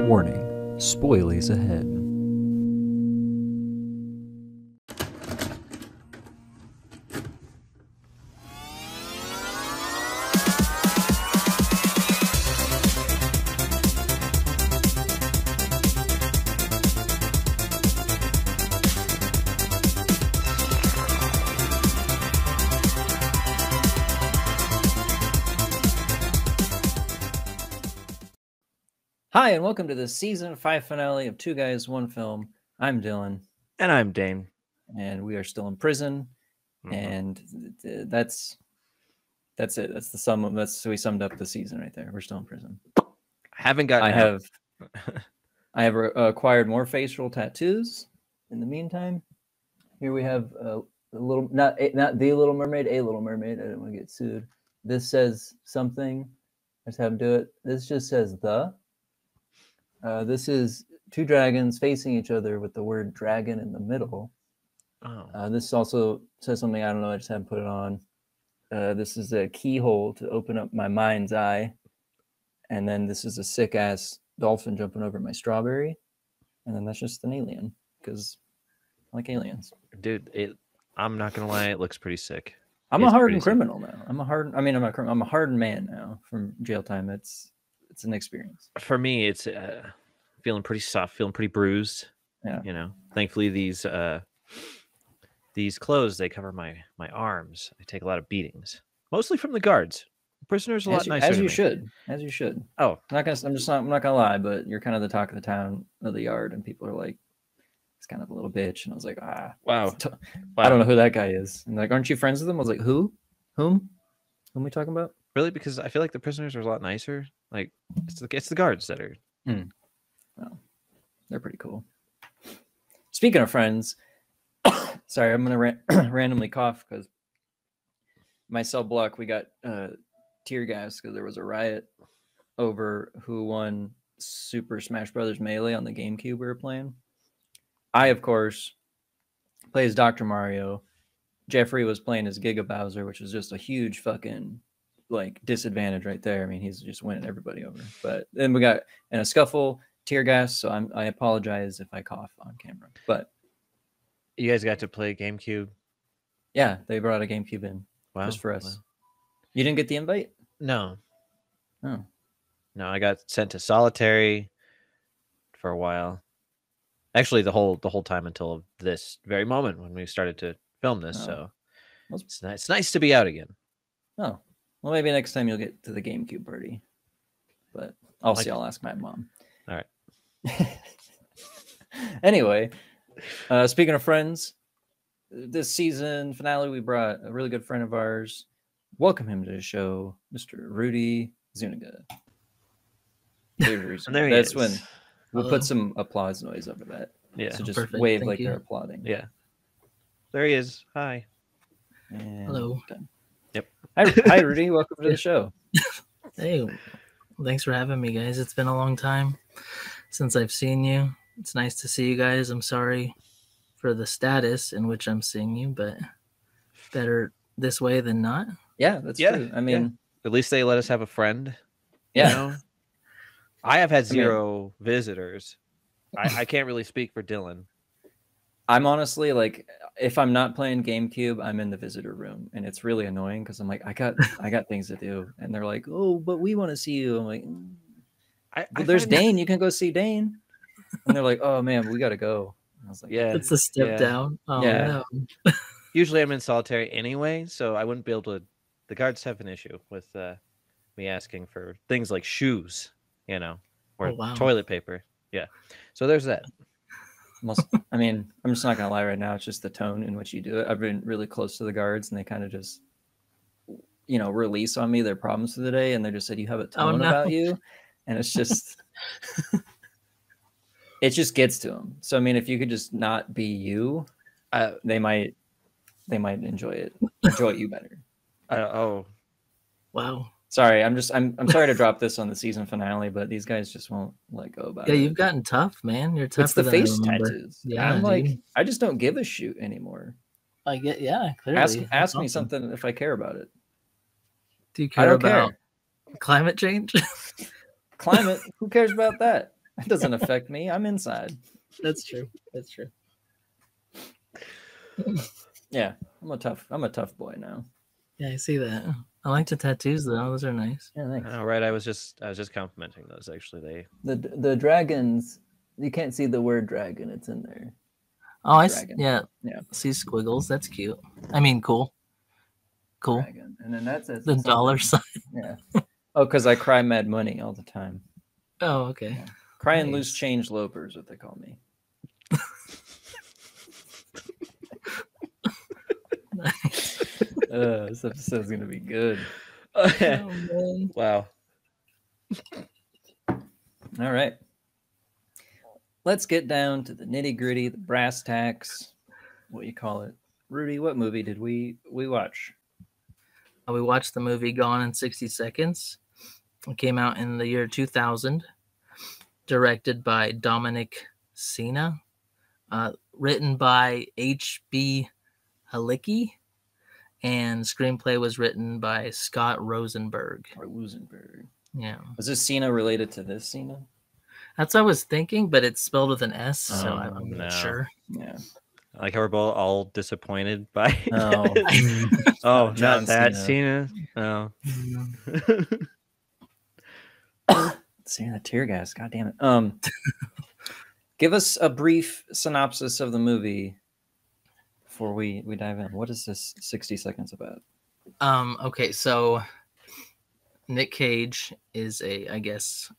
Warning, spoilies ahead. Hi, and welcome to the season 5 finale of Two Guys, One Film. I'm Dylan. And I'm Dane. And we are still in prison. And that's it. That's the sum of we summed up the season right there. We're still in prison. I have acquired more facial tattoos in the meantime. Here we have a little, not the Little Mermaid, a Little Mermaid. I didn't want to get sued. This says something. I just have to do it. This just says the. This is two dragons facing each other with the word dragon in the middle. Oh. This also says something I don't know. I just haven't put it on. This is a keyhole to open up my mind's eye. And then this is a sick-ass dolphin jumping over my strawberry. And then that's just an alien, because I like aliens. Dude, I'm not going to lie. It looks pretty sick. I'm a hardened criminal now. I'm a hardened man now from jail time. It's an experience. For me, it's feeling pretty soft, feeling pretty bruised. Yeah. You know, thankfully these clothes, they cover my arms. I take a lot of beatings, mostly from the guards. The prisoners are a lot nicer. As you should. Oh, I'm not gonna lie, but you're kind of the talk of the town of the yard, and people are like, it's kind of a little bitch. And I was like, wow. I don't know who that guy is. And like, aren't you friends with him? I was like, who? Whom are we talking about? Really? Because I feel like the prisoners are a lot nicer. Like it's the guards that are. Well, they're pretty cool. Speaking of friends, sorry, I'm gonna randomly cough because my cell block, we got tear gas because there was a riot over who won Super Smash Brothers Melee on the GameCube we were playing. I, of course, play as Dr. Mario. Jeffrey was playing as Giga Bowser, which is just a huge fucking like disadvantage right there. I mean, he's just winning everybody over. But then we got in a scuffle, tear gas. So I apologize if I cough on camera. But you guys got to play GameCube. Yeah, they brought a GameCube in just for us. Wow. You didn't get the invite? No. Oh. No, I got sent to solitary for a while. Actually, the whole time until this very moment when we started to film this. So it's nice to be out again. Oh. Well, maybe next time you'll get to the GameCube party. But I'll ask my mom. All right. Anyway, speaking of friends, this season finale, we brought a really good friend of ours. Welcome him to the show, Mr. Rudy Zuniga. That's when we'll put some applause noise over that. Yeah. So just wave like they're applauding. Yeah. There he is. Hi. And hello. Done. Yep. Hi, Rudy. Welcome to the show. Hey, thanks for having me, guys. It's been a long time since I've seen you. It's nice to see you guys. I'm sorry for the status in which I'm seeing you, but better this way than not. Yeah, that's true. I mean, at least they let us have a friend. Yeah. You know? I have had zero visitors. I can't really speak for Dylan. I'm honestly like, if I'm not playing GameCube, I'm in the visitor room, and it's really annoying because I'm like, I got things to do, and they're like, oh, but we want to see you. I'm like, there's Dane. You can go see Dane, and they're like, oh man, we got to go. And I was like, yeah, it's a step down. Oh, yeah. No. Usually I'm in solitary anyway, so I wouldn't be able to. The guards have an issue with me asking for things like shoes, you know, or toilet paper. Yeah, so there's that. I mean, I'm just not gonna lie right now. It's just the tone in which you do it. I've been really close to the guards, and they kind of just, you know, release on me their problems for the day, and they just said, "You have a tone about you," and it's just, it just gets to them. So I mean, if you could just not be you, they might enjoy you better. Wow. Sorry, I'm sorry to drop this on the season finale, but these guys just won't let go about it. Yeah, you've gotten tough, man. You're tough. It's the face tattoos. Yeah, I'm like, I just don't give a shoot anymore. I get, clearly. Ask me something if I care about it. Do you care about climate change? Climate? Who cares about that? That doesn't affect me. I'm inside. That's true. That's true. Yeah, I'm a tough boy now. Yeah, I see that. I like the tattoos though; those are nice. Yeah, thanks. All right, I was just complimenting those. Actually, The dragons. You can't see the word dragon. It's in there. Oh, Dragon. yeah. Yeah. See squiggles. That's cute. I mean, cool. Cool. Dragon. And then that says The dollar sign. Yeah. Oh, because I cry mad money all the time. Oh, okay. Cry and Nice. loose change loper is what they call me. This episode's gonna be good. Oh, man. wow. All right. Let's get down to the nitty gritty, the brass tacks, what you call it. Rudy, what movie did we watch? We watched the movie Gone in 60 Seconds. It came out in the year 2000, directed by Dominic Sena, written by H.B. Halicki, and screenplay was written by Scott Rosenberg. Rosenberg. Yeah, Was this Cena related to this Cena? that's what I was thinking, but it's spelled with an S, so Oh, I'm no. not sure. Yeah. I like how we're both all disappointed by. Oh. Oh, John not that Cena. Cena. Oh. See the tear gas. God damn it. Give us a brief synopsis of the movie before we dive in. What is this 60 seconds about? Okay, so Nick Cage is I guess,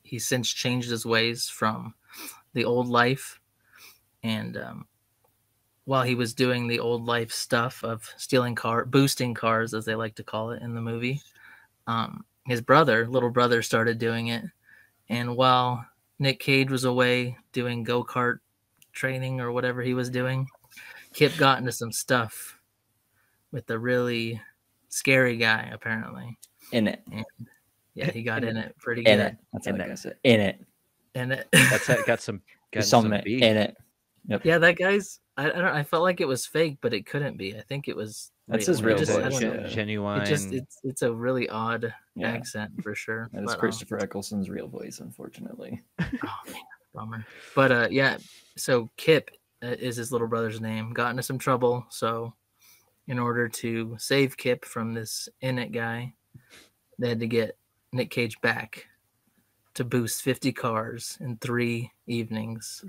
he's since changed his ways from the old life, and while he was doing the old life stuff of boosting cars, as they like to call it in the movie, his little brother, started doing it, and while Nick Cage was away doing go-kart training or whatever he was doing, Kip got into some stuff with a really scary guy, apparently. In it. And yeah, he got in it pretty In good. it. That's what I said. In it. And it, That's got some beef. In it. Yep. yeah, that guy's. I felt like it was fake, but it couldn't be. I think it was. That's his real I voice, don't know. yeah. Genuine. It's a really odd Yeah. accent for sure. That is But, Christopher Eccleston's real voice, unfortunately. oh man, bummer. But yeah, so Kip is his little brother's name. Got into some trouble, so in order to save Kip from this in it guy, they had to get Nick Cage back to boost 50 cars in 3 evenings.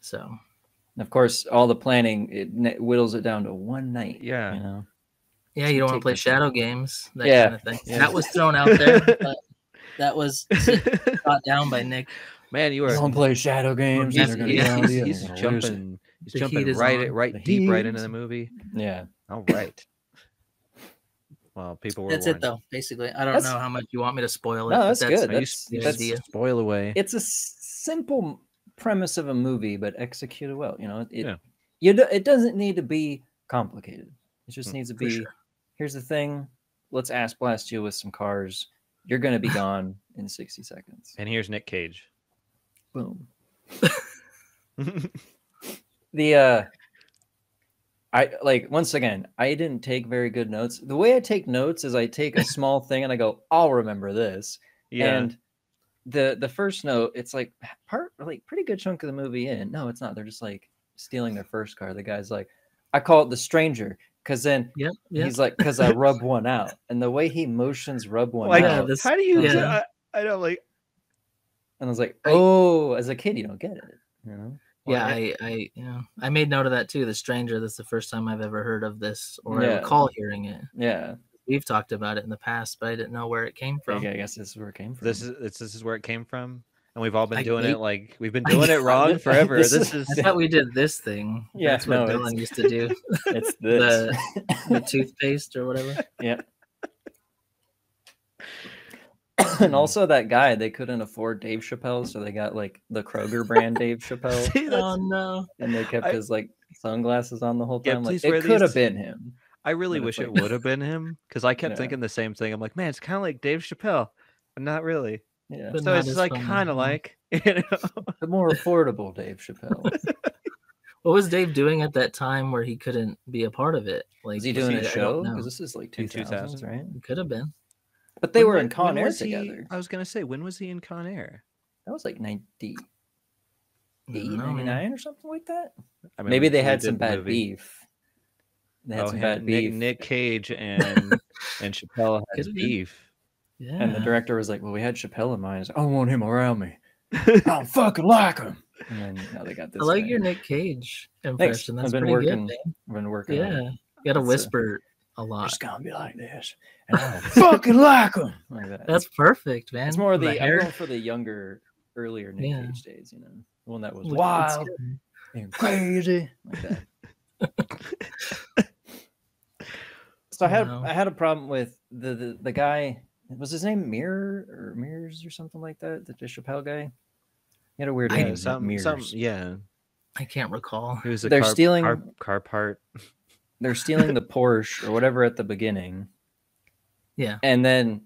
So And of course, all the planning it whittles it down to one night. Yeah. You know. yeah, you don't want Take to play the- shadow games, that Yeah. kind of thing. Yeah. That was thrown out there, but that was shot down by Nick. Man, you are. Don't play shadow games. He's- they're gonna yeah, down to you, He's they're gonna lose it. jumping. He's The jumping heat is right on. right The deep right heat into is- the movie. Yeah. All right. Well, people were. That's it, warned. though. Basically, I don't That's- know how much you want me to spoil it. No, but that's good. Oh, you That's- you that's- idea. spoil away. It's a simple premise of a movie, but executed well. You know, Yeah. It doesn't need to be complicated. It just Mm, needs to for be. sure. Here's the thing. Let's ass blast you with some cars. You're gonna be gone in 60 seconds. And here's Nick Cage. Boom. The I like once again, I didn't take very good notes. The way I take notes is I take a small thing and I go, I'll remember this. Yeah. And the first note, it's like pretty good chunk of the movie in. No, it's not. They're just like stealing their first car. The guy's like, I call it the stranger. Cause then Yep. he's like, cause I rub one out. And the way he motions rub one Like, out. this- how do you? yeah. I don't like. And I was like, I- oh, as a kid, you don't get it. You know? Yeah, Well, I made note of that too. The stranger. That's the first time I've ever heard of this, or I Yeah. recall hearing it. yeah. We've talked about it in the past, but I didn't know where it came from. I guess this is where it came from. This is where it came from, and we've all been I doing hate- it like we've been doing it wrong forever. This This is- is I thought we did this thing. Yeah, That's what no, Dylan used to do. it's this. the toothpaste or whatever. Yeah. And also that guy, they couldn't afford Dave Chappelle, so they got like the Kroger brand Dave Chappelle, See, that's- Oh no! and they kept I- his like sunglasses on the whole Yeah, time. Like please wear it could have these. been him. I really But wish it's it like- would have been him because I kept Yeah. thinking the same thing. I'm like, man, it's kind of like Dave Chappelle, but not really. Yeah, But So not it's as like funny, kind of yeah. like, you know. the more affordable Dave Chappelle. What was Dave doing at that time where he couldn't be a part of it? Like, Was he doing I a don't show? know. Because this is like In 2000s, 2000? right? It could have been. But they were When in Con Air was he- together. I was gonna say, when was he in Con Air? That was like 98, I don't know, man. 99 or something like that. I mean, Maybe they we had did some the bad movie. beef. They had some bad Nick, beef. Nick Cage and Chappelle has Could've been. beef. Yeah. And the director was like, well, we had Chappelle in mind. He's like, I don't want him around me. I don't fucking like him. And then now they got this. I like guy. your Nick Cage Thanks. impression. That's I've been pretty working. good, man. I've been working. on it. Yeah. You gotta That's whisper a lot. It's gonna be like this, and I don't fucking like him. Like that. That's perfect, man. It's more of The the I'm hair. going for the younger, earlier Nick Yeah. Cage days. You know, the one that was It's wild good. and crazy like that. So Wow. I had a problem with the guy. Was his name Mears or something like that? The Chappelle guy. He had a weird name. Mears. Yeah. I can't recall. He was a They're stealing- car part. They're stealing the Porsche or whatever at the beginning. Yeah. And then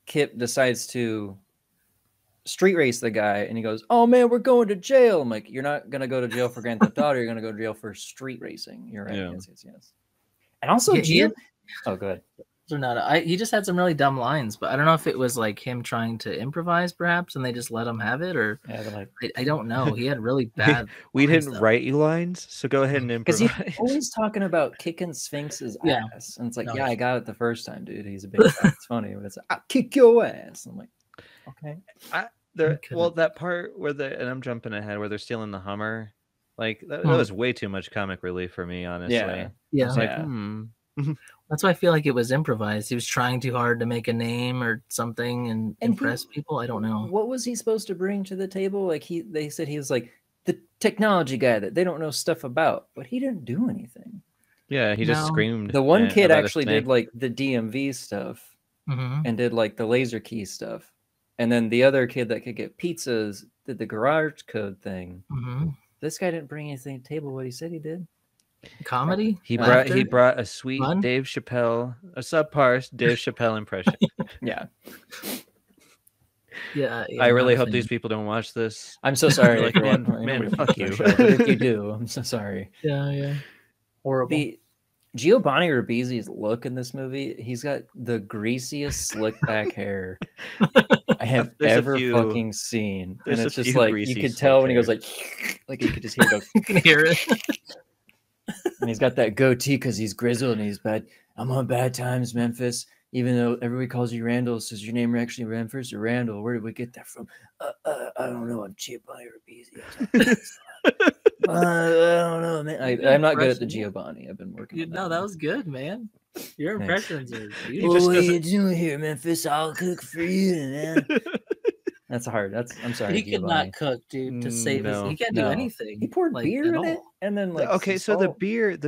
Kip decides to street race the guy, and he goes, "Oh man, we're going to jail." I'm like, "You're not gonna go to jail for Grand Theft Auto. You're gonna go to jail for street racing." You're right. Yeah. Yes. And also, Yeah, oh, go ahead. He just had some really dumb lines, but I don't know if it was like him trying to improvise, perhaps, and they just let him have it, or Yeah, they're like, I don't know. He had really bad. We lines, didn't though. write you lines, so go ahead and because improvise. he's always talking about kicking Sphinx's Yeah. ass, and it's like, No, yeah, he- I got it the first time, dude. He's a big guy. It's funny, but it's like, I'll kick your ass. I'm like, okay. Well, that part where and I'm jumping ahead, where they're stealing the Hummer, like that Hmm. was way too much comic relief for me, honestly. Yeah. I Yeah, was like, Yeah. that's why I feel like it was improvised. He was trying too hard to make a name or something and And impress people. I don't know. What was he supposed to bring to the table? Like they said he was like the technology guy that they don't know stuff about, but he didn't do anything. yeah, he just No. screamed. The one kid about a actually snake. did like the DMV stuff Hmm. and did like the laser key stuff. And then the other kid that could get pizzas did the garage code thing. Hmm. This guy didn't bring anything to the table what he said he did. Comedy. He Laughter? brought a sweet Fun? Dave Chappelle, a subpar Dave Chappelle impression. Yeah. Yeah. I really not a hope thing. these people don't watch this. I'm so sorry. Like, everyone. man, Nobody fuck watches our you. show, but if you do, I'm so sorry. Yeah. Horrible. The Giovanni Ribisi's look in this movie, he's got the greasiest slick back hair I have There's a ever few- fucking seen. And there's a it's just few like greasy you could slick tell when he goes hairs. like you could just hear it go, You can hear it. and he's got that goatee because he's grizzled and he's bad. I'm on bad times, Memphis. Even though everybody calls you Randall, says your name actually Memphis or Randall. Where did we get that from? I don't know. I'm Giovanni Ribisi. I don't know, man. I'm not good at the Impression. Giovanni. I've been working. on No, that was good, man. Your Thanks. impressions are He beautiful. just What are you doesn't- doing here, Memphis? I'll cook for you, man. That's hard. I'm sorry. He could Giovanni. not cook, dude, to save his. No. He can't No. do anything. He poured like, beer at in it, all. and then like Okay, some so the salt.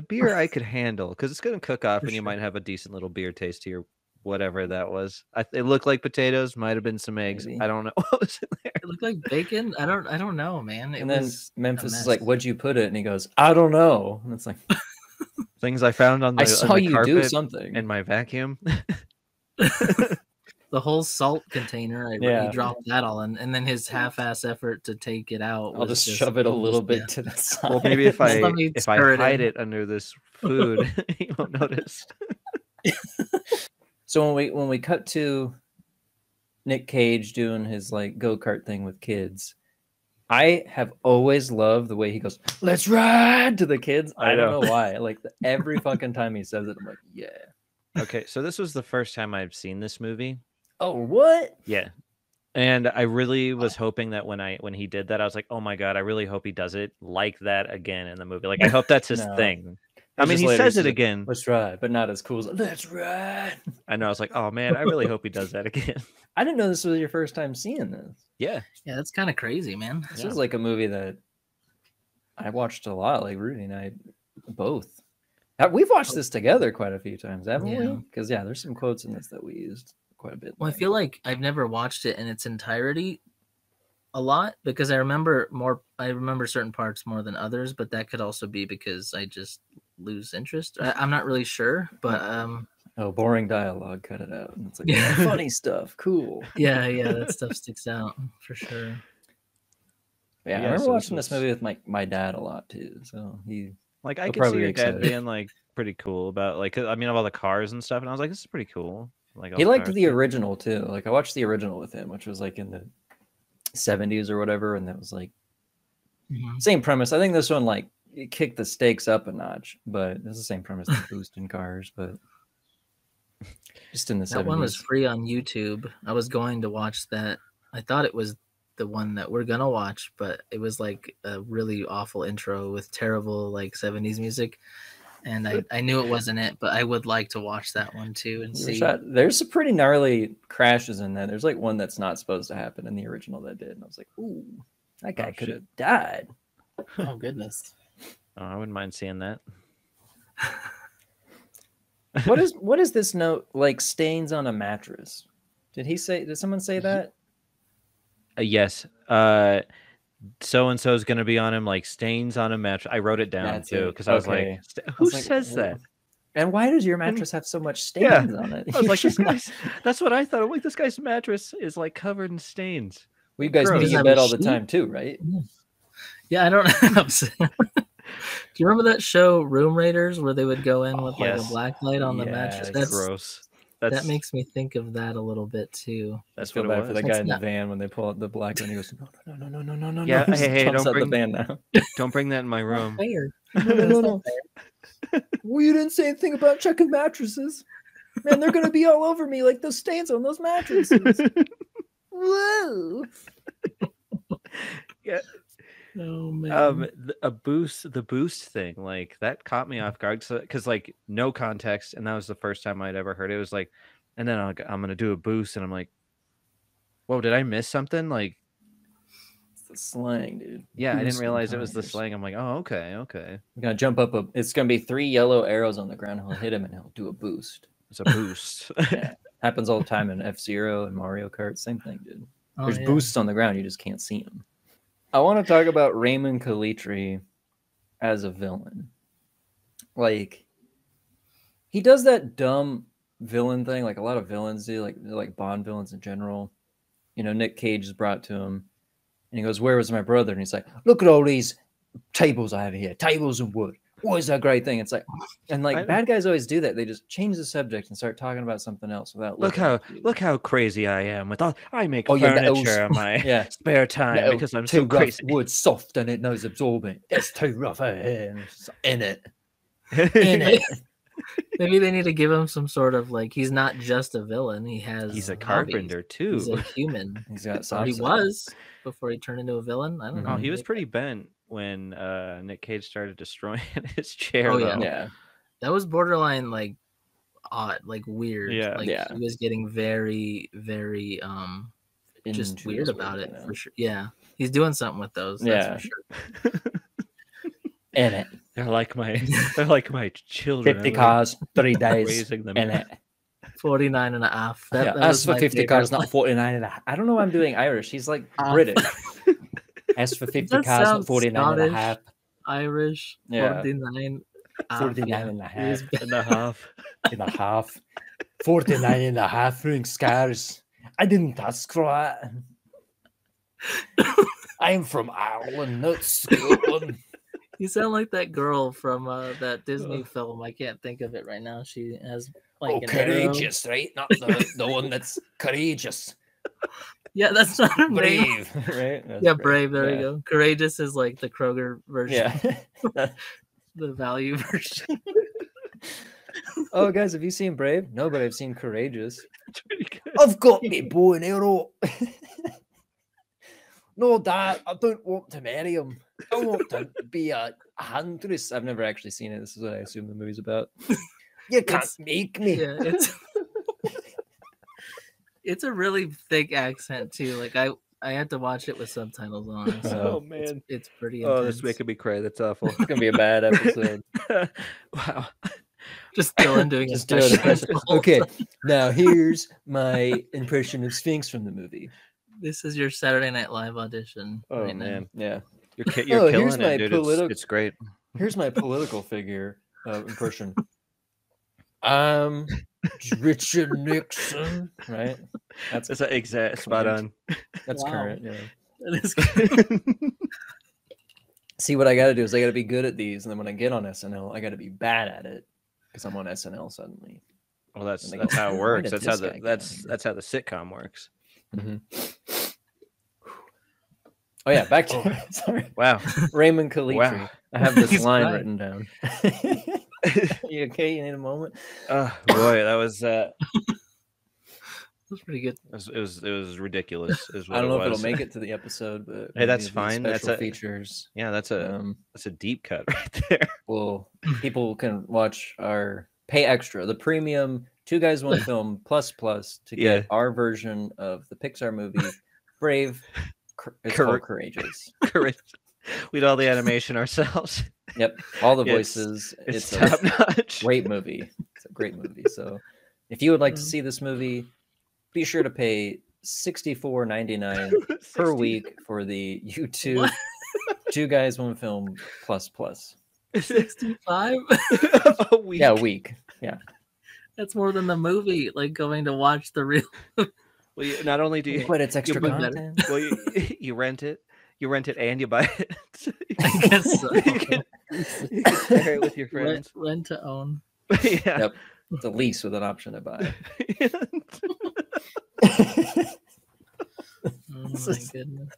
beer I could handle because it's gonna cook off, For and you sure. might have a decent little beer taste to your whatever that was. It looked like potatoes, might have been some eggs. Maybe. I don't know what was in there. It looked like bacon. I don't know, man. It And then was Memphis a is like, mess. "What'd you put it?" And he goes, "I don't know." And it's like, Things I found on the, "I saw on the you do carpet something." in my vacuum. the whole salt container. Yeah. He dropped that all in, and then his half-ass effort to take it out. I'll was just shove it a little bit yeah. to the side. Well, maybe if I Let me if I stir it hide in. it under this food, you won't notice. So when we cut to Nick Cage doing his like go-kart thing with kids, I have always loved the way he goes, "Let's ride" to the kids. I I don't know. know why. Like every fucking time he says it, I'm like, yeah. Okay, so this was the first time I've seen this movie. Oh, what? Yeah. And I really was hoping that when he did that, I was like, oh my God, I really hope he does it like that again in the movie. Like, I hope that's his No. thing. I It's mean, just he later says he it says, again. Let's ride, but not as cool as "Let's ride." I know. I was like, oh man, I really hope he does that again. I didn't know this was your first time seeing this. Yeah. Yeah, that's kind of crazy, man. This Yeah. is like a movie that I watched a lot, like Rudy and I both. We've watched this together quite a few times, haven't we? Yeah. Because yeah, there's some quotes in this that we used quite a bit. Well, I feel like I've never watched it in its entirety a lot because I remember certain parts more than others, but that could also be because I just lose interest. I'm not really sure, but oh, boring dialogue, cut it out. And it's like Yeah. funny stuff, cool. yeah, that stuff sticks out for sure. Yeah, I Yeah, remember so watching this this movie with my dad a lot too. So he Like, I He'll could see probably your be dad excited. being like pretty cool about, like, I mean, of all the cars and stuff. And I was like, this is pretty cool. Like He all liked powers the to him. original too. Like I watched the original with him, which was like in the 70s or whatever, and that was like Mhm. same premise. I think this one like it kicked the stakes up a notch, but it's the same premise, the boost in cars, but just in the That one was 70s. free on YouTube. I was going to watch that. I thought it was the one that we're gonna watch, but it was like a really awful intro with terrible like 70s music. And I knew it wasn't it, but I would like to watch that one too and see. There's some pretty gnarly crashes in there. There's like one that's not supposed to happen in the original that did. And I was like, ooh, that guy could have died. Oh goodness. Oh, I wouldn't mind seeing that. What is this note like stains on a mattress? Did someone say that? Yes. So and so is going to be on him, like stains on a mattress. I wrote it down That's too it. because I was like, Okay. who was like, says that? And why does your mattress have so much Yeah. stains on it? I was like, this guy's. That's what I thought. I'm like, this guy's mattress is like covered in stains. Well, you guys Gross. pee Does it in have bed a all the sheet? time too, right? Yeah, I don't know. Do you remember that show Room Raiders where they would go in with like Yes. a black light on the mattress? Yes. That's gross. that makes me think of that a little bit too. That's That's feel what it bad for was. the guy That's in the not- van when they pull out the black and he goes, no. Yeah, Just hey, jumps don't out bring- the van now. Don't bring that in my room. Fair. No. Well, you didn't say anything about checking mattresses. Man, they're gonna be all over me like those stains on those mattresses. Whoa. Yeah. Oh man. The boost thing, like that caught me off guard because like no context, and that was the first time I'd ever heard it. It was like, and then I'm gonna do a boost, and I'm like, whoa, did I miss something? Like, It's the slang, dude. yeah, I didn't Boosting realize it was the tires. slang. I'm like, oh, okay. You're gonna jump up it's gonna be 3 yellow arrows on the ground. He'll hit him and he'll do a boost. It's a boost. Yeah. Happens all the time in F-Zero and Mario Kart. Same thing, dude. Oh, There's yeah. boosts on the ground, you just can't see them. I want to talk about Raymond Calitri as a villain. Like, he does that dumb villain thing, like a lot of villains do, like Bond villains in general. You know, Nick Cage is brought to him, and he goes, "Where was my brother?" And he's like, "Look at all these tables I have here, tables of wood. What is that great thing?" It's like, and like bad guys always do that. They just change the subject and start talking about something else without Look how crazy I am with all I make Oh, yeah, that furniture in my yeah. spare time because I'm so too rough, crazy. wood soft and it knows absorbent. It's too rough out here. And it's in it. Maybe they need to give him some sort of like he's not just a villain. He has He's a hobbies. carpenter too. He's a human. He's got Or soft he side. was before he turned into a villain. I don't know. Oh, he was pretty bent when Nick Cage started destroying his chair. Oh, yeah. though. Yeah. That was borderline like odd, like weird. Yeah. Like Yeah. he was getting very, very just Into weird his about work, it you know. for sure. Yeah. He's doing something with those. That's for sure. In it. They're like my children. 50 I'm cars, 3 days. raising them. In it. 49 and a half. Yeah, That as was for my 50 favorite cars, one. not 49 and a half. I don't know why I'm doing Irish. He's like Ah. British. As for 50 That cars, not sounds 49 and a half. Irish. Yeah. 49. 49 and a half. and a half. And a half. 49 and a half ring scars. I didn't ask for that. I'm from Ireland, not Scotland. You sound like that girl from that Disney film. I can't think of it right now. She has like an arrow. courageous, right? Not the one that's courageous. Yeah, that's not her name. Brave, right? That's Yeah, brave. There Yeah. you go. Courageous is like the Kroger version, Yeah. the value version. Oh, guys, have you seen Brave? No, but I've seen Courageous. It's pretty good. I've got me bow and arrow. No, Dad, I don't want to marry him. I want to be a huntress. I've never actually seen it. This is what I assume the movie's about. You can't It's- make me. Yeah, it's a really thick accent too. Like I had to watch it with subtitles on. So Oh man. it's pretty Oh, intense. this making me cry. That's awful. It's gonna be a bad episode. Wow. Just Dylan doing Just his doing best. it. Okay, now here's my impression of Sphinx from the movie. This is your Saturday Night Live audition. Oh right now. man. Yeah. You're Oh, killing here's my it, dude. It's great. Here's my political figure impression. I'm Richard Nixon, right? That's an exact spot on. That's Wow. current. Yeah. That is good. See, what I got to do is I got to be good at these, and then when I get on SNL, I got to be bad at it because I'm on SNL suddenly. Well, that's And they that's go, how it "Where works. did That's how this the guy get that's how the sitcom works. Mhm. Oh yeah, back to sorry, Wow. Raymond Calitri. Wow. I have this He's line crying. written down. You okay? You need a moment? Oh boy, that was That's pretty good. it was ridiculous. Is what I don't know it if it'll was. make it to the episode, but Hey, that's maybe the fine. That's Special a features. yeah. That's Um, a deep cut right there. well, people can watch our pay extra, the premium 2 guys 1 film plus to Yeah. get our version of the Pixar movie Brave. It's called Courageous. Correct. We did all the animation ourselves. Yep, all the It's- voices. It's a top notch. great movie. It's a great movie. So, if you would like to see this movie, be sure to pay $64.99 per 60 week for the YouTube What? 2 guys 1 film plus. 65? a week. Yeah, a week. Yeah. That's more than the movie. Like going to watch the real. Well, not only do you But it's extra put better. content. well you rent it, and you buy it. I guess so. you can share it with your friends. Rent to own. Yeah. Yep. It's a lease with an option to buy. Oh This my is- goodness.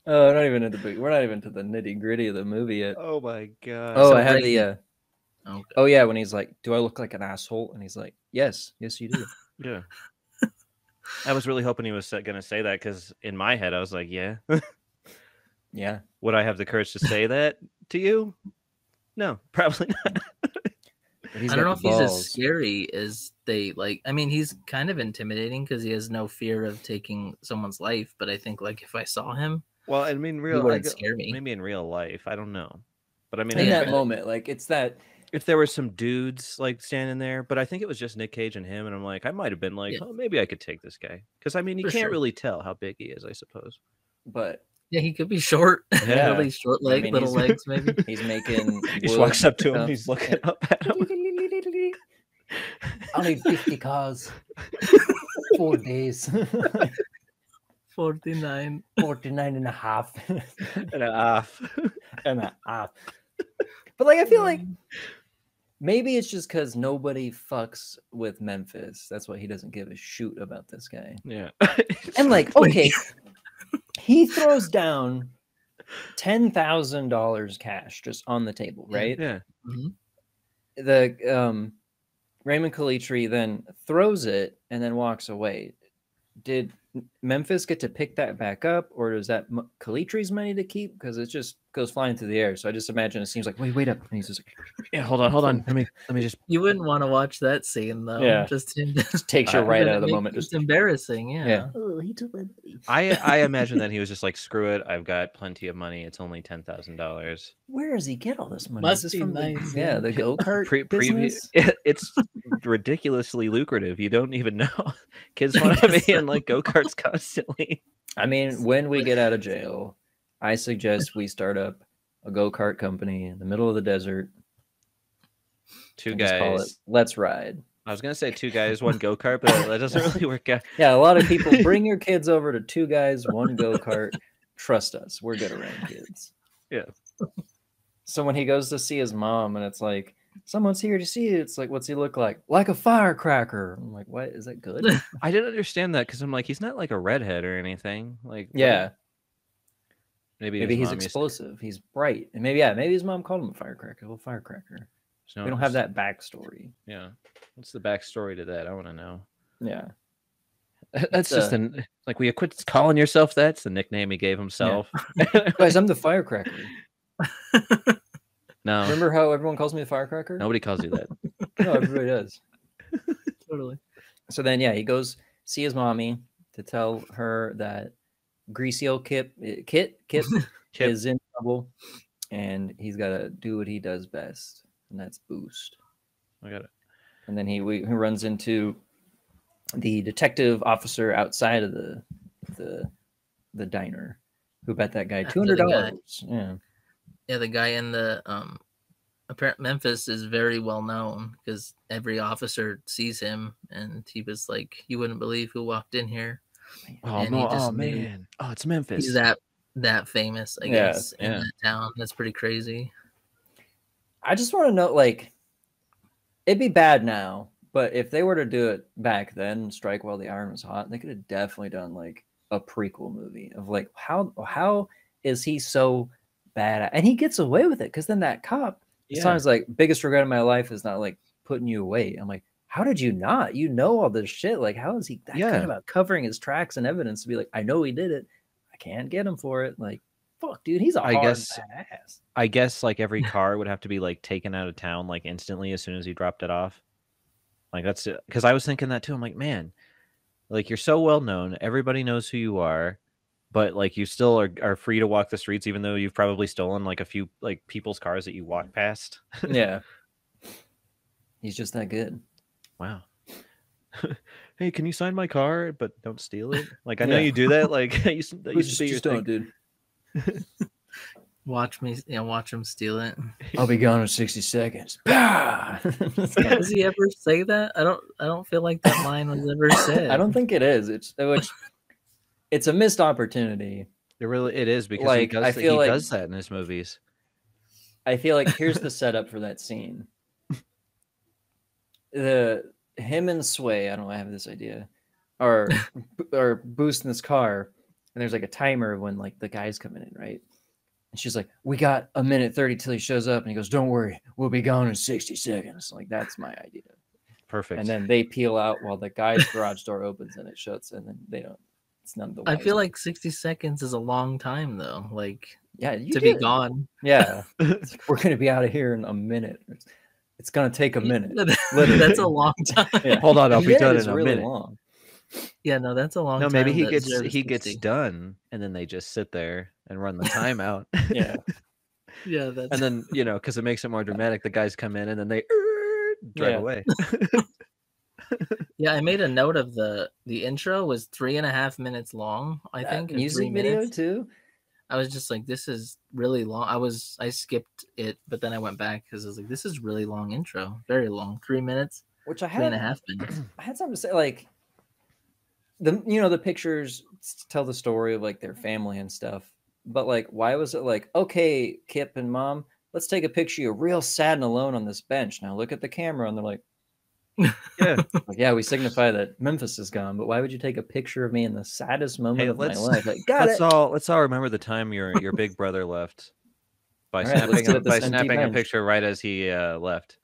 Oh, not even we're not even to the nitty gritty of the movie yet. Oh my god. Oh, So I had Brady- the. Okay. Oh yeah, when he's like, "Do I look like an asshole?" and he's like, "Yes, yes, you do." Yeah. I was really hoping he was going to say that because in my head I was like, yeah. Yeah. Would I have the courage to say that to you? No, probably not. But he's I don't know got if the he's as balls. scary as they like. I mean, he's kind of intimidating because he has no fear of taking someone's life. But I think like if I saw him, Well, I mean, he wouldn't scare me. maybe in real life, I don't know. But I mean, In Yeah. that moment, like it's that. if there were some dudes like standing there, but I think it was just Nick Cage and him, and I'm like, I might have been like, Yeah. oh, maybe I could take this guy because I mean, you For can't sure. really tell how big he is, I suppose. But yeah, he could be short. Yeah. Really short leg, mean, little he's- legs, maybe. he's making. He just wood walks up to him, and cups. he's looking up at him. I'll need 50 cars. 4 days. 49. 49 and a half. And off. and a half. But like I feel like maybe it's just because nobody fucks with Memphis. That's why he doesn't give a shoot about this guy. Yeah. And like, okay, he throws down $10,000 cash just on the table, right? Yeah. Mhm. The Raymond Calitri then throws it and then walks away. Did Memphis get to pick that back up, or is that Calitri's money to keep? Because it just goes flying through the air. So I just imagine it seems like, wait up. And he's just like, Yeah. Hold on. Let me just. You wouldn't want to watch that scene though. Yeah. Just him. takes you right out of the moment. It's Just embarrassing. Yeah. Yeah. Oh, he took my money. I imagine that he was just like, screw it. I've got plenty of money. It's only $10,000. where does he get all this money? Must Is this be from nice, the, yeah. the go-kart business? It's ridiculously lucrative. You don't even know. Kids want to be in like go karts constantly. I mean, when we get out of jail, I suggest we start up a go-kart company in the middle of the desert. Two and just call it guys. Let's Ride. I was gonna say 2 guys, 1 go kart, but that doesn't really work out. Yeah, a lot of people bring your kids over to 2 guys, 1 go-kart. Trust us, we're good around kids. Yeah. So when he goes to see his mom and it's like, someone's here to see you, it's like, what's he look like? Like a firecracker. I'm like, what? Is that good? I didn't understand that because I'm like, he's not like a redhead or anything. Like, Yeah. maybe Maybe his he's mom used to- explosive. He's bright. And maybe his mom called him a firecracker, a little firecracker. So We don't have that backstory. Yeah. What's the backstory to that? I want to know. Yeah. That's just like, will you quit calling yourself that? It's the nickname he gave himself. Guys, I'm the firecracker. No, Remember how everyone calls me the firecracker? nobody calls you that. No, everybody does. Totally. So then, yeah, he goes see his mommy to tell her that greasy old Kip Kip. is in trouble, and he's got to do what he does best, and that's boost. I got it. And then he runs into the detective officer outside of the diner, who bet that guy After the guy. $200. Yeah, Yeah, the guy in the apparent Memphis is very well known because every officer sees him, and he was like, "You wouldn't believe who walked in here." Oh And he no! just Oh knew man! Oh, it's Memphis. He's that famous, I Yeah, guess, in yeah. that town. That's pretty crazy. I just want to know, like, it'd be bad now, But if they were to do it back then, strike while the iron was hot, they could have definitely done like a prequel movie of like how is he so bad? And he gets away with it because then that cop, the song's like biggest regret of my life is not like putting you away. I'm like, how did you not? You know all this shit. Like, how is he that good about covering his tracks and evidence to be like, I know he did it. I can't get him for it. Like, fuck, dude, he's a hard ass. I guess like every car would have to be like taken out of town like instantly as soon as he dropped it off. Like that's it. Because I was thinking that too. I'm like, man, like you're so well known. Everybody knows who you are, but like you still are free to walk the streets, even though you've probably stolen like a few like people's cars that you walk past. Yeah. He's just that good. Wow. Hey, can you sign my car, but don't steal it? Like I know you do that. Like that used to be your thing, dude. Watch him steal it. I'll be gone in 60 seconds. Does he ever say that? I don't feel like that line was ever said. I don't think it is. It's a missed opportunity. It is because like, he does that in his movies. I feel like here's the setup for that scene. Him and Sway, I don't know, I have this idea, are boosting this car, and there's like a timer of when like the guy's coming in, right? And she's like, we got a minute 30 till he shows up, and he goes, don't worry, we'll be gone in 60 seconds. Like that's my idea. Perfect. And then they peel out while the guy's garage door opens and it shuts, and then they don't. It's none of the. I feel like 60 seconds is a long time though. Like be gone. Yeah, we're gonna be out of here in a minute. It's gonna take a minute. That's a long time. Yeah. Hold on, I'll be done in a minute. Long. Yeah, no, that's a long time. No, maybe he gets done, and then they just sit there and run the timeout. Yeah, yeah. And then because it makes it more dramatic, the guys come in and then they drive away. Yeah, I made a note of the intro was 3.5 minutes long. I think music video too. I was just like, this is really long. I skipped it, but then I went back because I was like, this is really long intro, very long, 3 minutes, which I had 3.5 minutes. I had something to say, like the pictures tell the story of like their family and stuff, but like, why was it like, okay, Kip and Mom, let's take a picture of you real sad and alone on this bench. Now look at the camera, and they're like, yeah, we signify that Memphis is gone, but why would you take a picture of me in the saddest moment of my life? Like, let's all remember the time your big brother left by snapping a picture right as he left.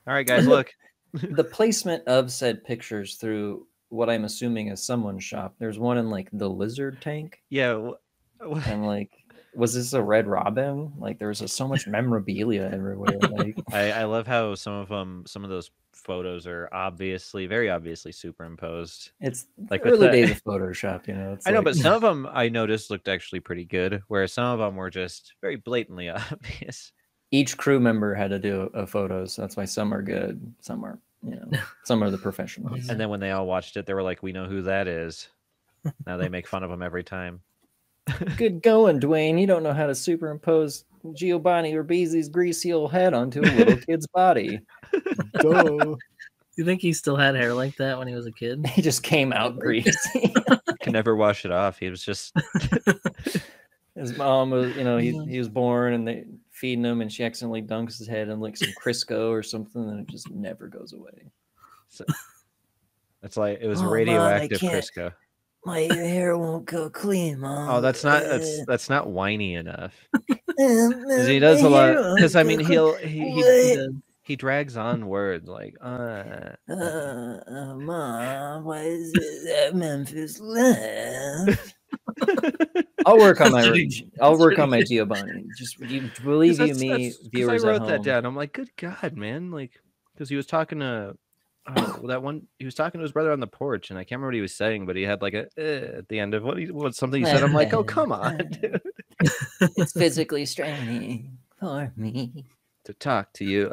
All right, guys, look. The placement of said pictures through what I'm assuming is someone's shop. There's one in like the lizard tank. Yeah, and like, was this a Red Robin? Like, there was so much memorabilia everywhere. Like, I love how some of those photos are very obviously superimposed. It's like early days of Photoshop, I know, but some of them I noticed looked actually pretty good, whereas some of them were just very blatantly obvious. Each crew member had to do a photo, so that's why some are good, some are, some are the professionals. And then when they all watched it, they were like, "We know who that is." Now they make fun of them every time. Good going, Dwayne. You don't know how to superimpose Giovanni Ribisi's greasy old head onto a little kid's body. Duh. You think he still had hair like that when he was a kid? He just came out greasy. Can never wash it off. He was just his mom was, he was born and they feeding him, and she accidentally dunks his head in like some Crisco or something, and it just never goes away. So, it's like it was radioactive Crisco. My hair won't go clean, Mom. Oh, that's not whiny enough. He does a lot, because I mean he drags on words like Mom, why is it that Memphis left? I'll work on my Giovanni. Just believe me, viewers. I wrote that down. I'm like, good God, man! Like, because he was talking to he was talking to his brother on the porch, and I can't remember what he was saying, but he had like a at the end of what something he said. I'm like, oh, come on, dude. It's physically straining for me to talk to you.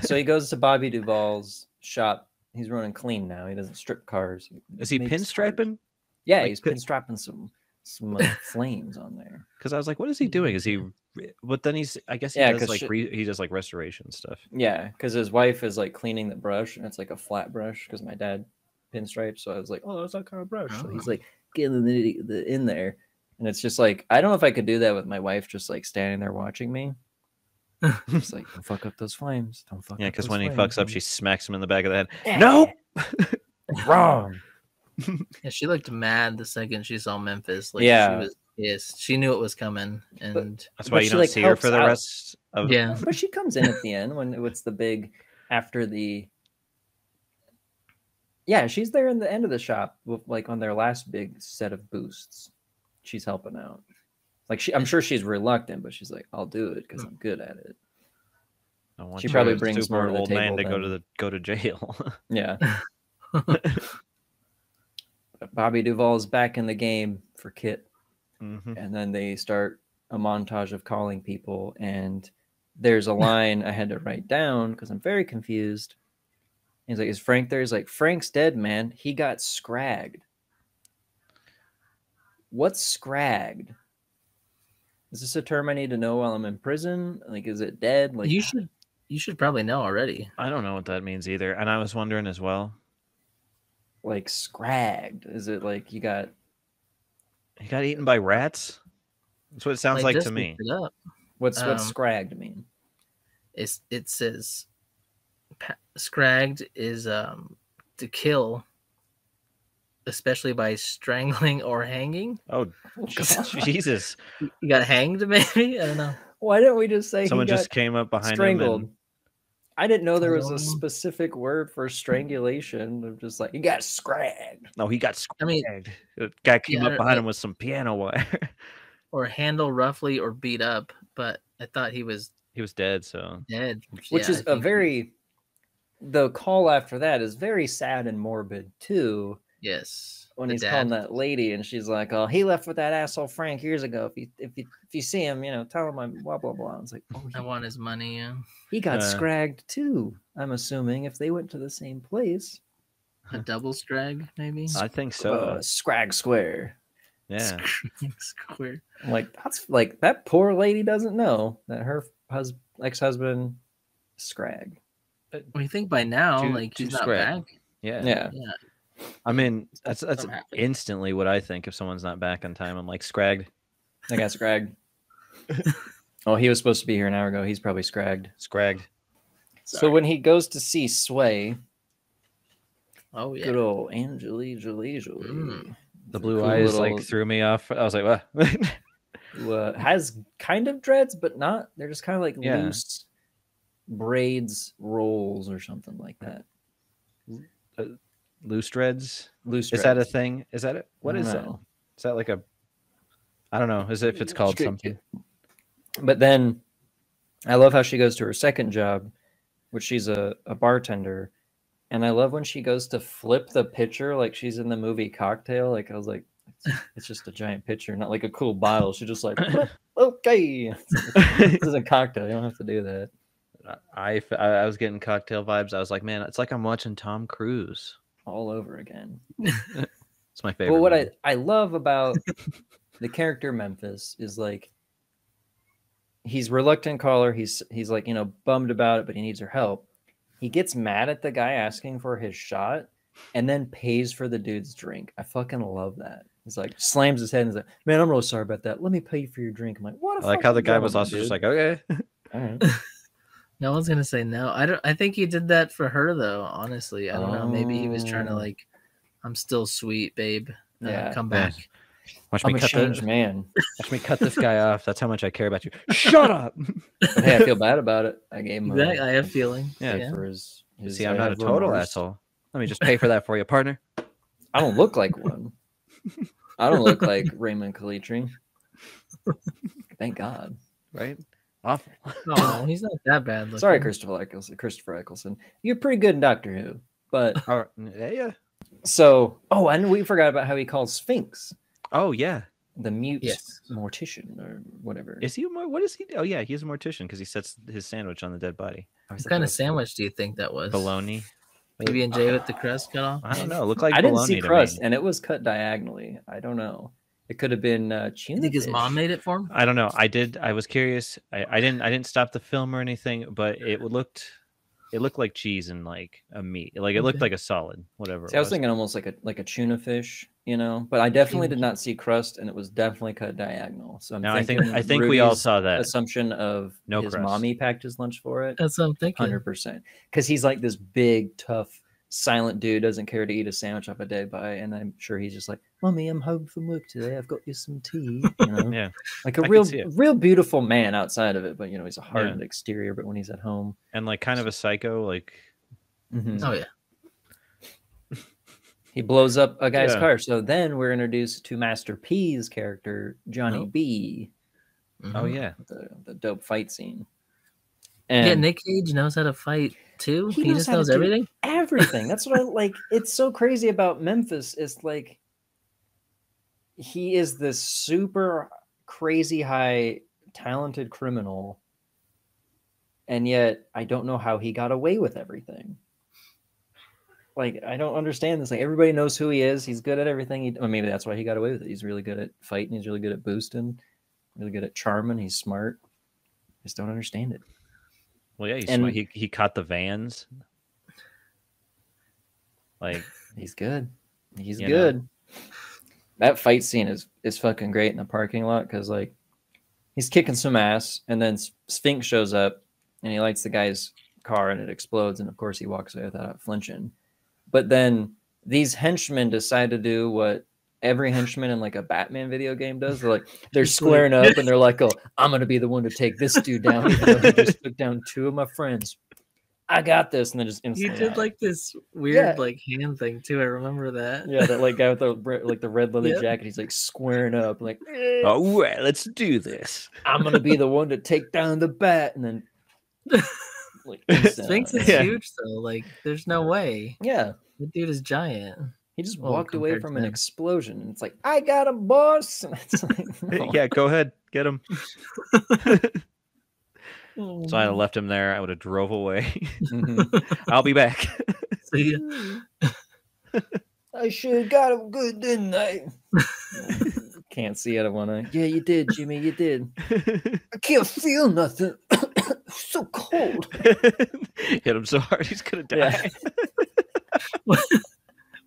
So he goes to Bobby Duvall's shop. He's running clean now. He doesn't strip cars. Is he pinstriping? Yeah, like, he's pinstriping some flames on there. Because I was like, what is he doing? Is he? But then I guess he does like he does like restoration stuff. Yeah, because his wife is like cleaning the brush, and it's like a flat brush. Because my dad pinstripes, so I was like, oh, that's that kind of brush. So he's like getting the in there, and it's just like, I don't know if I could do that with my wife just like standing there watching me. She's like, don't fuck up those flames. Don't fuck Yeah, up because those when he flames, fucks up, homie." she smacks him in the back of the head. Yeah. No. Wrong. Yeah, she looked mad the second she saw Memphis. Like Yeah. she was pissed. She knew it was coming, and That's why But you she, don't like, see her helps for the out. rest of. yeah, But she comes in at the end when it's the big after the. Yeah, she's there in the end of the shop, like on their last big set of boosts. She's helping out. Like I'm sure she's reluctant, but she's like, "I'll do it because I'm good at it." I want She your probably brings super more to the old man table to than- go to jail. Yeah. Bobby Duvall's back in the game for Kit, Mhm. and then they start a montage of calling people, and there's a line I had to write down because I'm very confused. He's like, "Is Frank there?" He's like, "Frank's dead, man. He got scragged." What's scragged? Is this a term I need to know while I'm in prison? Like, is it dead? Like, you should probably know already. I don't know what that means either, and I was wondering as well. like scragged. Is it like you got He got eaten by rats. That's what it sounds like just to me. looked it up. what's Um, scragged mean? It says scragged is to kill, especially by strangling or hanging. Oh, Jesus! You got hanged, maybe? I don't know. Why didn't we just say Someone he got just came up behind strangled? him. I didn't know there I was a don't know. specific word for strangulation. I'm just like, he got scragged. No, he got I mean, scragged. The guy came yeah, up behind like- him with some piano wire. or handle roughly or beat up, but I thought he was He was dead, so dead. Which Yeah, is I a think very the call after that is very sad and morbid too. yes. When the he's dad. calling that lady and she's like, "Oh, he left with that asshole Frank years ago. If you see him, tell him I'm blah blah blah." It's like, oh, I want his money. Yeah. he got Uh. scragged too. I'm assuming if they went to the same place, A double scrag, maybe. I think so. Scrag Square. Yeah. Square. I'm like, that's like that poor lady doesn't know that her ex-husband scragged. Well, you think by now, Two- like two he's not scrag. back. Yeah. Yeah. Yeah. I mean, that's Something happened. instantly what I think if someone's not back on time. I'm like, scragged. I got scragged. Oh, he was supposed to be here an hour ago. He's probably scragged. Scragged. So when he goes to see Sway, Oh yeah. good old Angeli Jolie. Mm. The blue Cool eyes little- like threw me off. I was like, what? who has kind of dreads, but not. They're just kind of like Yeah. loose braids, rolls, or something like that. Loose dreads. Loose. Is that a dreads. thing? Is that it? What I is don't that? know. Is that like a? I don't know. As if it's called Good- something. But then, I love how she goes to her second job, which she's a bartender, and I love when she goes to flip the pitcher like she's in the movie Cocktail. Like I was like, it's just a giant pitcher, not like a cool bottle. She just like, flip, okay, this is a cocktail. You don't have to do that. I was getting cocktail vibes. I was like, man, it's like I'm watching Tom Cruise. All over again. It's my favorite. But what movie. I love about the character Memphis is like he's reluctant caller. He's like, bummed about it, but he needs her help. He gets mad at the guy asking for his shot and then pays for the dude's drink. I fucking love that. He's like slams his head and is like, "Man, I'm really sorry about that. Let me pay for your drink." I'm like, what a I like how the fucking guy was gentleman, also just dude." like, okay. All right. No one's gonna say no. I think he did that for her though. Honestly, I don't know. Maybe he was trying to Oh. like, I'm still sweet, babe. Yeah. Come Yeah. back. Watch I'm me a cut changed man. Watch me cut this guy off. That's how much I care about you. Shut up. But hey, I feel bad about it. I gave him Exactly. I have feeling. Yeah. Yeah. for his See, I'm I not a have total remorse. asshole. Let me just pay for that for you, partner. I don't look like one. I don't look like Raymond Calitri. Thank God. Right? Awful. No, he's not that bad. Looking. Sorry, Christopher Eccleston. You're pretty good in Doctor Who. But All right. Yeah. so, and we forgot about how he calls Sphinx Oh yeah. the mute Yes. mortician or whatever. Is he? What is he? Oh yeah, he's a mortician because he sets his sandwich on the dead body. What kind of sandwich do you think that was? Bologna. PB and J with the crust cut off. I don't know. It looked like I didn't bologna see to crust, me. and it was cut diagonally. I don't know. It could have been tuna. You think his fish. mom made it for him? I don't know. I was curious. I didn't stop the film or anything, but it looked it looked like cheese and like a meat. Like it looked like a solid, whatever. See, I was thinking almost like a tuna fish, you know, but I definitely did not see crust, and it was definitely cut diagonal. So I think we all saw that assumption of no his crust. mommy packed his lunch for it. That's what I'm thinking. 100%, because he's like this big, tough, silent dude, doesn't care to eat a sandwich off a day by, and I'm sure he's just like, "Mommy, I'm home from work today. I've got you some tea." You know, Yeah, like a I real beautiful man outside of it, but you know, he's a hardened exterior. But when he's at home, and like kind of a psycho, like Oh yeah. he blows up a guy's car. So then we're introduced to Master P's character, Johnny B. Oh yeah, the dope fight scene. And And Nick Cage knows how to fight too. He knows just how to knows do everything. everything. That's what I like. It's so crazy about Memphis. It's like he is this super crazy high talented criminal, and yet I don't know how he got away with everything. Like, I don't understand this. Like, everybody knows who he is. He's good at everything. Or maybe that's why he got away with it. He's really good at fighting. He's really good at boosting. Really good at charming. He's smart. I just don't understand it. well yeah, he caught the vans. Like he's good. He's You good. know. That fight scene is fucking great in the parking lot because like he's kicking some ass, and then Sphinx shows up and he lights the guy's car and it explodes, and of course he walks away without flinching. But then these henchmen decide to do what every henchman in like a Batman video game does. They're squaring up and they're like, "Oh, I'm gonna be the one to take this dude down, even though he just took down two of my friends. I got this." And then just He instantly did out. like this weird like hand thing too. I remember that. Yeah, that like guy with the red leather jacket. He's like squaring up, like, oh well, let's do this. "I'm gonna be the one to take down the bat," and then like Sphinx is huge though. Like, there's no way. Yeah, The dude is giant. he just Well, walked away compared from to an him. explosion, and it's like, "I got him, boss." And it's like, no. Yeah, go ahead, get him. Oh, So I left him there. I would have drove away. Mhm. I'll be back. see ya. I should have got him good, didn't I? Can't see out of one eye. Yeah, you did, Jimmy. You did. I can't feel nothing. So cold. Hit him so hard he's gonna die. Yeah.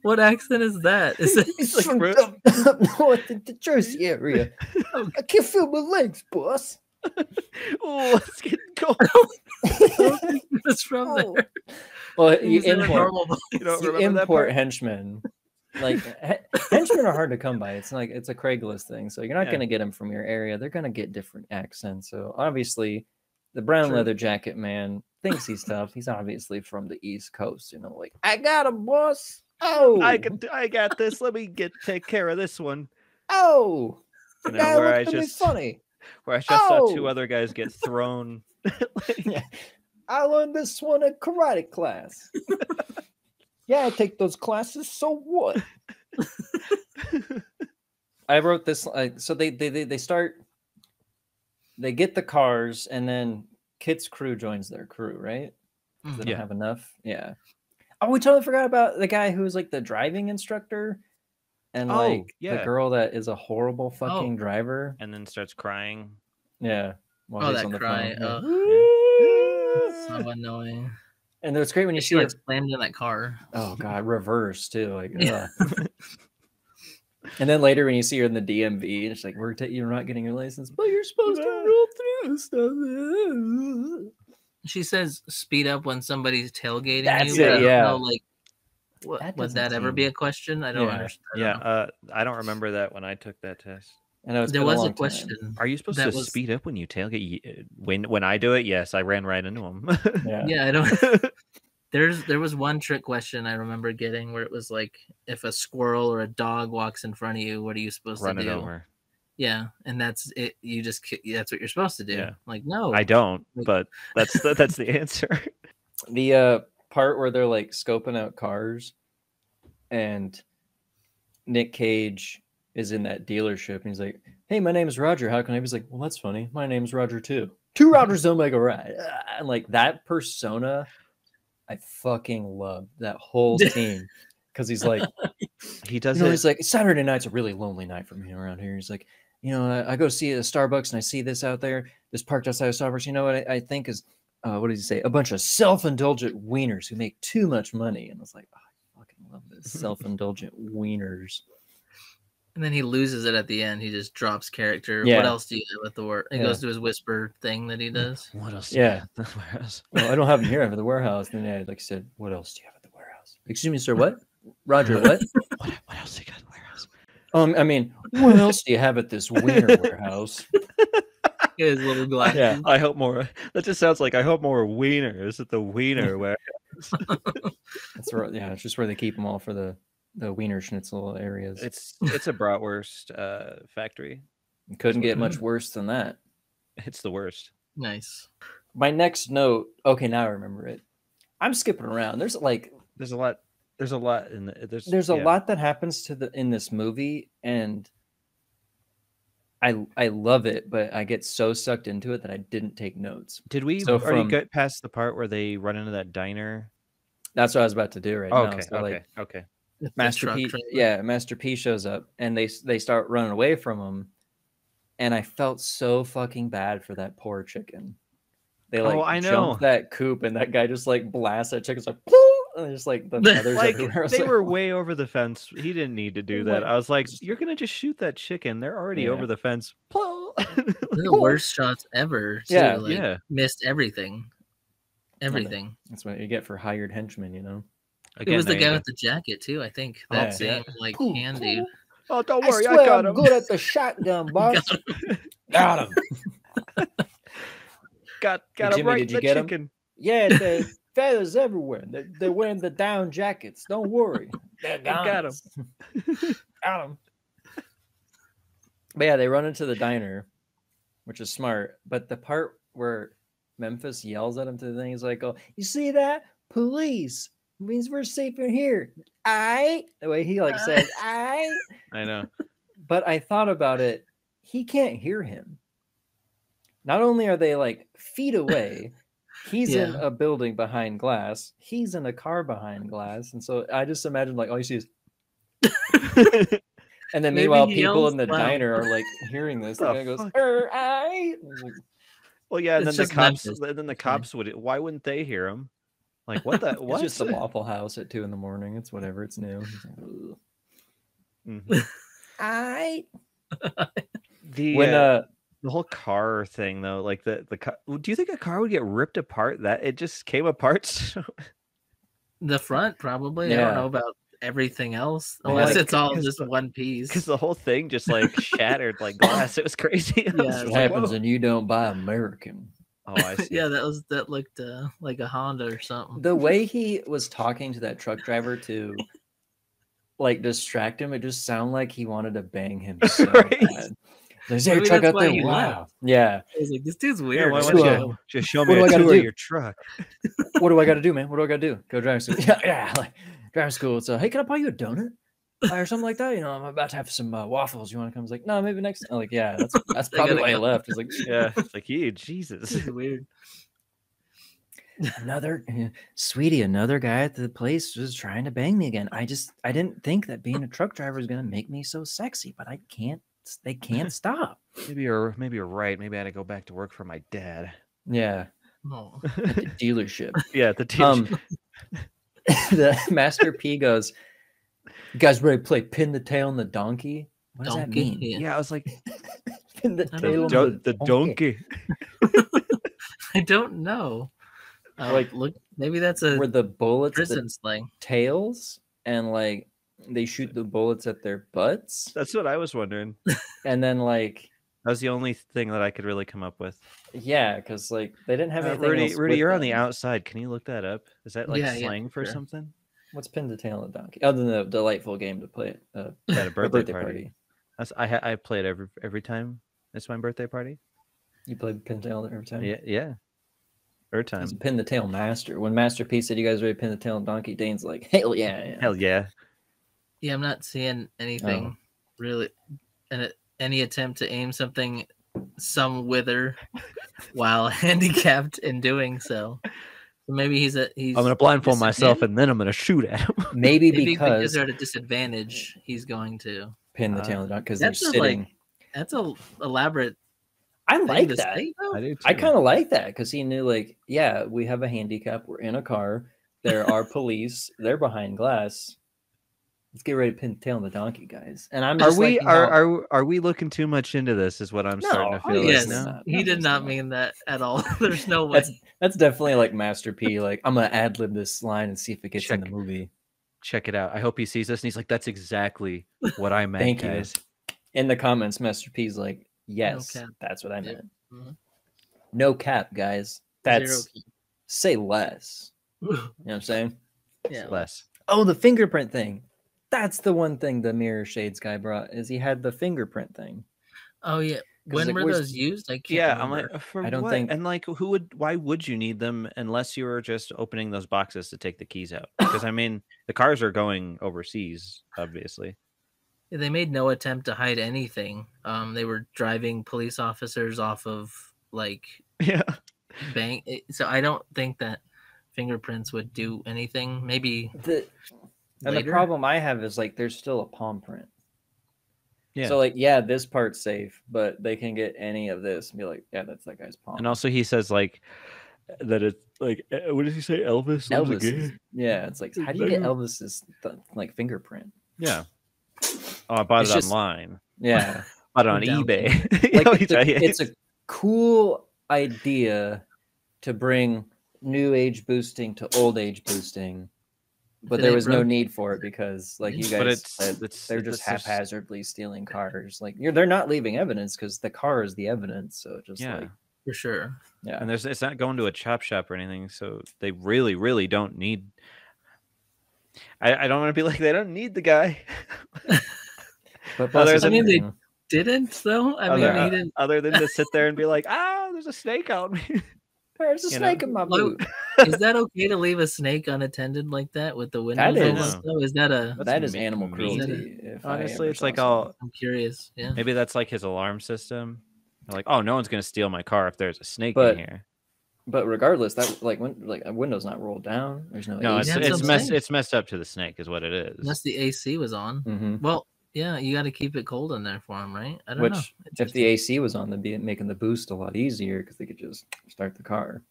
What accent is that? Is it It's like from Brit- up north in the Jersey area. I can't feel my legs, boss. Oh, it's getting cold. it's from Oh. there? Well, He's in a normal voice. You don't you remember that import part? henchmen. Like henchmen are hard to come by. It's like it's a Craigslist thing. So you're not Yeah. going to get them from your area. They're going to get different accents. So obviously, the brown True. leather jacket man thinks he's tough. He's obviously from the East Coast. You know, like, "I got him, boss. Oh, I got this. Let me take care of this one. oh, You the know, guy where I looked at me just funny. where I just saw two Oh. other guys get thrown. Yeah. I learned this one at karate class. Yeah, I take those classes. So what? I wrote this. So they start. They get the cars, and then Kit's crew joins their crew, right? 'Cause they don't Yeah. have enough. Yeah. Oh, we totally forgot about the guy who's like the driving instructor, and Oh, like yeah. the girl that is a horrible fucking Oh. driver. And then starts crying. Yeah. While Oh, he's that on the cry. phone. So annoying. And it's great when you She see her. like slammed in that car. Oh god, reverse too. Like, Yeah. ugh. And then later when you see her in the DMV, it's like, you're not getting your license, but you're supposed to roll through stuff. She says speed up when somebody's tailgating That's you. it, but I don't yeah. know, like, That would doesn't that ever be seem- a question? I don't Yeah. understand. I Yeah, don't know. I don't remember that when I took that test. I know it's There been was long a time. question. Are you supposed That to was- speed up when you tailgate? When I do it, yes, I ran right into him. Yeah. Yeah, I don't. There was one trick question I remember getting where it was like, if a squirrel or a dog walks in front of you, what are you supposed Run to it do? over. Yeah, and that's it. You just that's what you're supposed to do. Yeah. Like, no, I don't, Like- but that's the answer. The part where they're like scoping out cars, and Nick Cage is in that dealership, and he's like, "Hey, my name is Roger. How can I?" He's like, "Well, that's funny. My name's Roger too. Two Rogers don't make a ride." And like that persona, I fucking love that whole scene because he's like, He does he's it. like, "Saturday night's a really lonely night for me around here." He's like, I go see a Starbucks and I see this out there, this parked outside of Starbucks. You know what I think is what did he say? A bunch of self-indulgent wieners who make too much money. And I was like, oh, I fucking love this. Self-indulgent wieners. And then he loses it at the end. He just drops character. Yeah. What else do you have at the word? He goes to his whisper thing that he does. What else? Yeah. Do you have at the warehouse? Well, I don't have them here at the warehouse. And then like I said, what else do you have at the warehouse? Excuse me, sir, what? Roger, what? What else do you got at the warehouse? I mean, what else do you have at this wiener warehouse? His little glasses. Yeah. I hope more. That just sounds like I hope more wieners at the wiener warehouse. That's where, yeah, it's just where they keep them all for the wiener schnitzel areas. It's a bratwurst factory. Couldn't get much worse than that. It's the worst. Nice. My next note. Okay, now I remember it. I'm skipping around. There's a lot. There's a lot in the, there's a lot that happens in this movie, and I love it, but I get so sucked into it that I didn't take notes. Did we already get past the part where they run into that diner? That's what I was about to do right now. So okay. Master P, Master P shows up, and they start running away from him, and I felt so fucking bad for that poor chicken. They jump that coop, and that guy just like blasts that chicken. It's like, and just like the feathers everywhere. They were way over the fence. He didn't need to do that. I was like, you're gonna just shoot that chicken. They're already over the fence. The worst shots ever. Too. Yeah, missed everything. Everything. That's what you get for hired henchmen, you know. Again, it was the guy with the jacket too. I think that same hand dude. Oh, don't worry, I got him. I'm good at the shotgun, boss. Got him. got Jimmy, him right did in you the get chicken. Him? Yeah, the feathers everywhere. They're wearing the down jackets. Don't worry. Got him. Got him. But yeah, they run into the diner, which is smart. But the part where Memphis yells at him to the thing is like, "Oh, you see that? Police. It means we're safe in here." The way he said, I know. But I thought about it. He can't hear him. Not only are they like feet away, he's in a building behind glass. He's in a car behind glass. And so I just imagine like all you see is and then meanwhile people in the diner are like hearing this. The guy goes, well, yeah, and then the cops would, why wouldn't they hear him? Like, what the what? It's just the Waffle House at 2 a.m. It's whatever, it's new. The whole car thing though, like the do you think a car would get ripped apart? That it just came apart? The front probably. Yeah. I don't know about everything else, unless it's all just one piece. Because the whole thing just like shattered like glass. It was crazy. Yeah, what happens when you don't buy American? Oh, I see. Yeah, that looked like a Honda or something. The way he was talking to that truck driver to like distract him, it just sounded like he wanted to bang him so bad. There's your truck out there. Wow. Yeah. I was like, this dude's weird. Why don't you just show me a tour of your truck? What do I got to do, man? What do I got to do? Go driving school. Yeah. Like driving school. So, hey, can I buy you a donut or something like that? You know, I'm about to have some waffles. You want to come? I was like, no, maybe next. I'm like, yeah, that's probably why I left. It's like, yeah, it's like, Jesus, this is weird. Another guy at the place was trying to bang me again. I didn't think that being a truck driver is gonna make me so sexy, but they can't stop. Maybe you're right. Maybe I had to go back to work for my dad. Yeah. Oh. At the dealership. Yeah, the dealership. The Master P goes, "You guys ready to play pin the tail on the donkey?" What does that mean? Yeah, I was like, pin the tail on the donkey. I don't know. Like, look, maybe that's where the bullets prison slang tails, and like they shoot the bullets at their butts. That's what I was wondering. And then like that was the only thing that I could really come up with. Yeah, because like they didn't have anything. Rudy, you're on the outside. Can you look that up? Is that like slang for something? What's pin the tail on the donkey? Other than the delightful game to play at a birthday party. I play it every time it's my birthday party. You play pin the tail every time? Yeah. Every time. It's pin the tail master. When Master P said you guys ready to pin the tail on donkey, Dane's like, hell yeah. Hell yeah. Yeah, I'm not seeing anything really, and any attempt to aim something some wither while handicapped in doing so. Maybe he's I'm gonna blindfold myself and then I'm gonna shoot at him. Maybe because they're at a disadvantage, he's going to pin the tail on the donkey because they're sitting. That's a elaborate I thing like to that. say, though? I do too. I kind of like that because he knew, like, yeah, we have a handicap. We're in a car. There are police. They're behind glass. Let's get ready to pin the tail on the donkey, guys. And I'm Are just we liking how... are we looking too much into this? Is what I'm starting to No, feel yes. like Yes, now. he did not mean that at all. There's no way. That's definitely like Master P. Like, I'm gonna ad lib this line and see if it gets in the Check. movie. Check it out. I hope he sees this and he's like, "That's exactly what I meant, Thank you. guys." In the comments, Master P's like, yes, cap. that's what I Yep. meant. Mhm. No cap, guys. Zero That's say less. cap. You know what I'm saying? Yeah. Less. Oh, the fingerprint thing. That's the one thing the Mirror Shades guy brought, is he had the fingerprint thing. Oh yeah. When like, were where's- those used? I can't Yeah, remember. I'm like, for I don't what? think- And like, why would you need them unless you were just opening those boxes to take the keys out? Because I mean, the cars are going overseas, obviously. They made no attempt to hide anything. They were driving police officers off of like Yeah. bank. So I don't think that fingerprints would do anything. Maybe And the later. problem I have is like there's still a palm print. Yeah. So like, yeah, this part's safe, but they can get any of this and be like, yeah, that's that guy's palm. And also, he says like that it's like, what does he say? Elvis lives Elvis. again. Yeah, it's like, how do you get Elvis's like fingerprint? Yeah. Oh, I bought It's it just- online. Yeah. Bought it on Down eBay. Like, You know, it's a cool idea to bring new age boosting to old age boosting, but It there ain't was no broke. need for it because, like you But guys it's- said, it's- they're it's just just- haphazardly stealing cars. Like they're not leaving evidence because the car is the evidence. So just Yeah. like, for sure. yeah, and it's not going to a chop shop or anything, so they really don't need. I don't want to be like, they don't need the guy. but Other plus, than- I mean, they you know, didn't though. I mean, other, he didn't. other than to sit there and be like, there's a snake on me. there's a you snake know, in my Well, boot. Is that okay to leave a snake unattended like that with the windows is. rolled up? Though? Is that a? That is mean- animal mean. cruelty. If I Honestly, ever it's saw like something. all I'm curious. Yeah. maybe that's like his alarm system. They're like, oh, no one's gonna steal my car if there's a snake But in here. But regardless, that like when like a window's not rolled down. There's no. No, AC. That's what I'm saying. it's messed up to the snake, is what it is. Unless the AC was on. Mhm. Well, yeah, you got to keep it cold in there for him, right? I don't know. Which, if the AC was on, they'd be making the boost a lot easier because they could just start the car.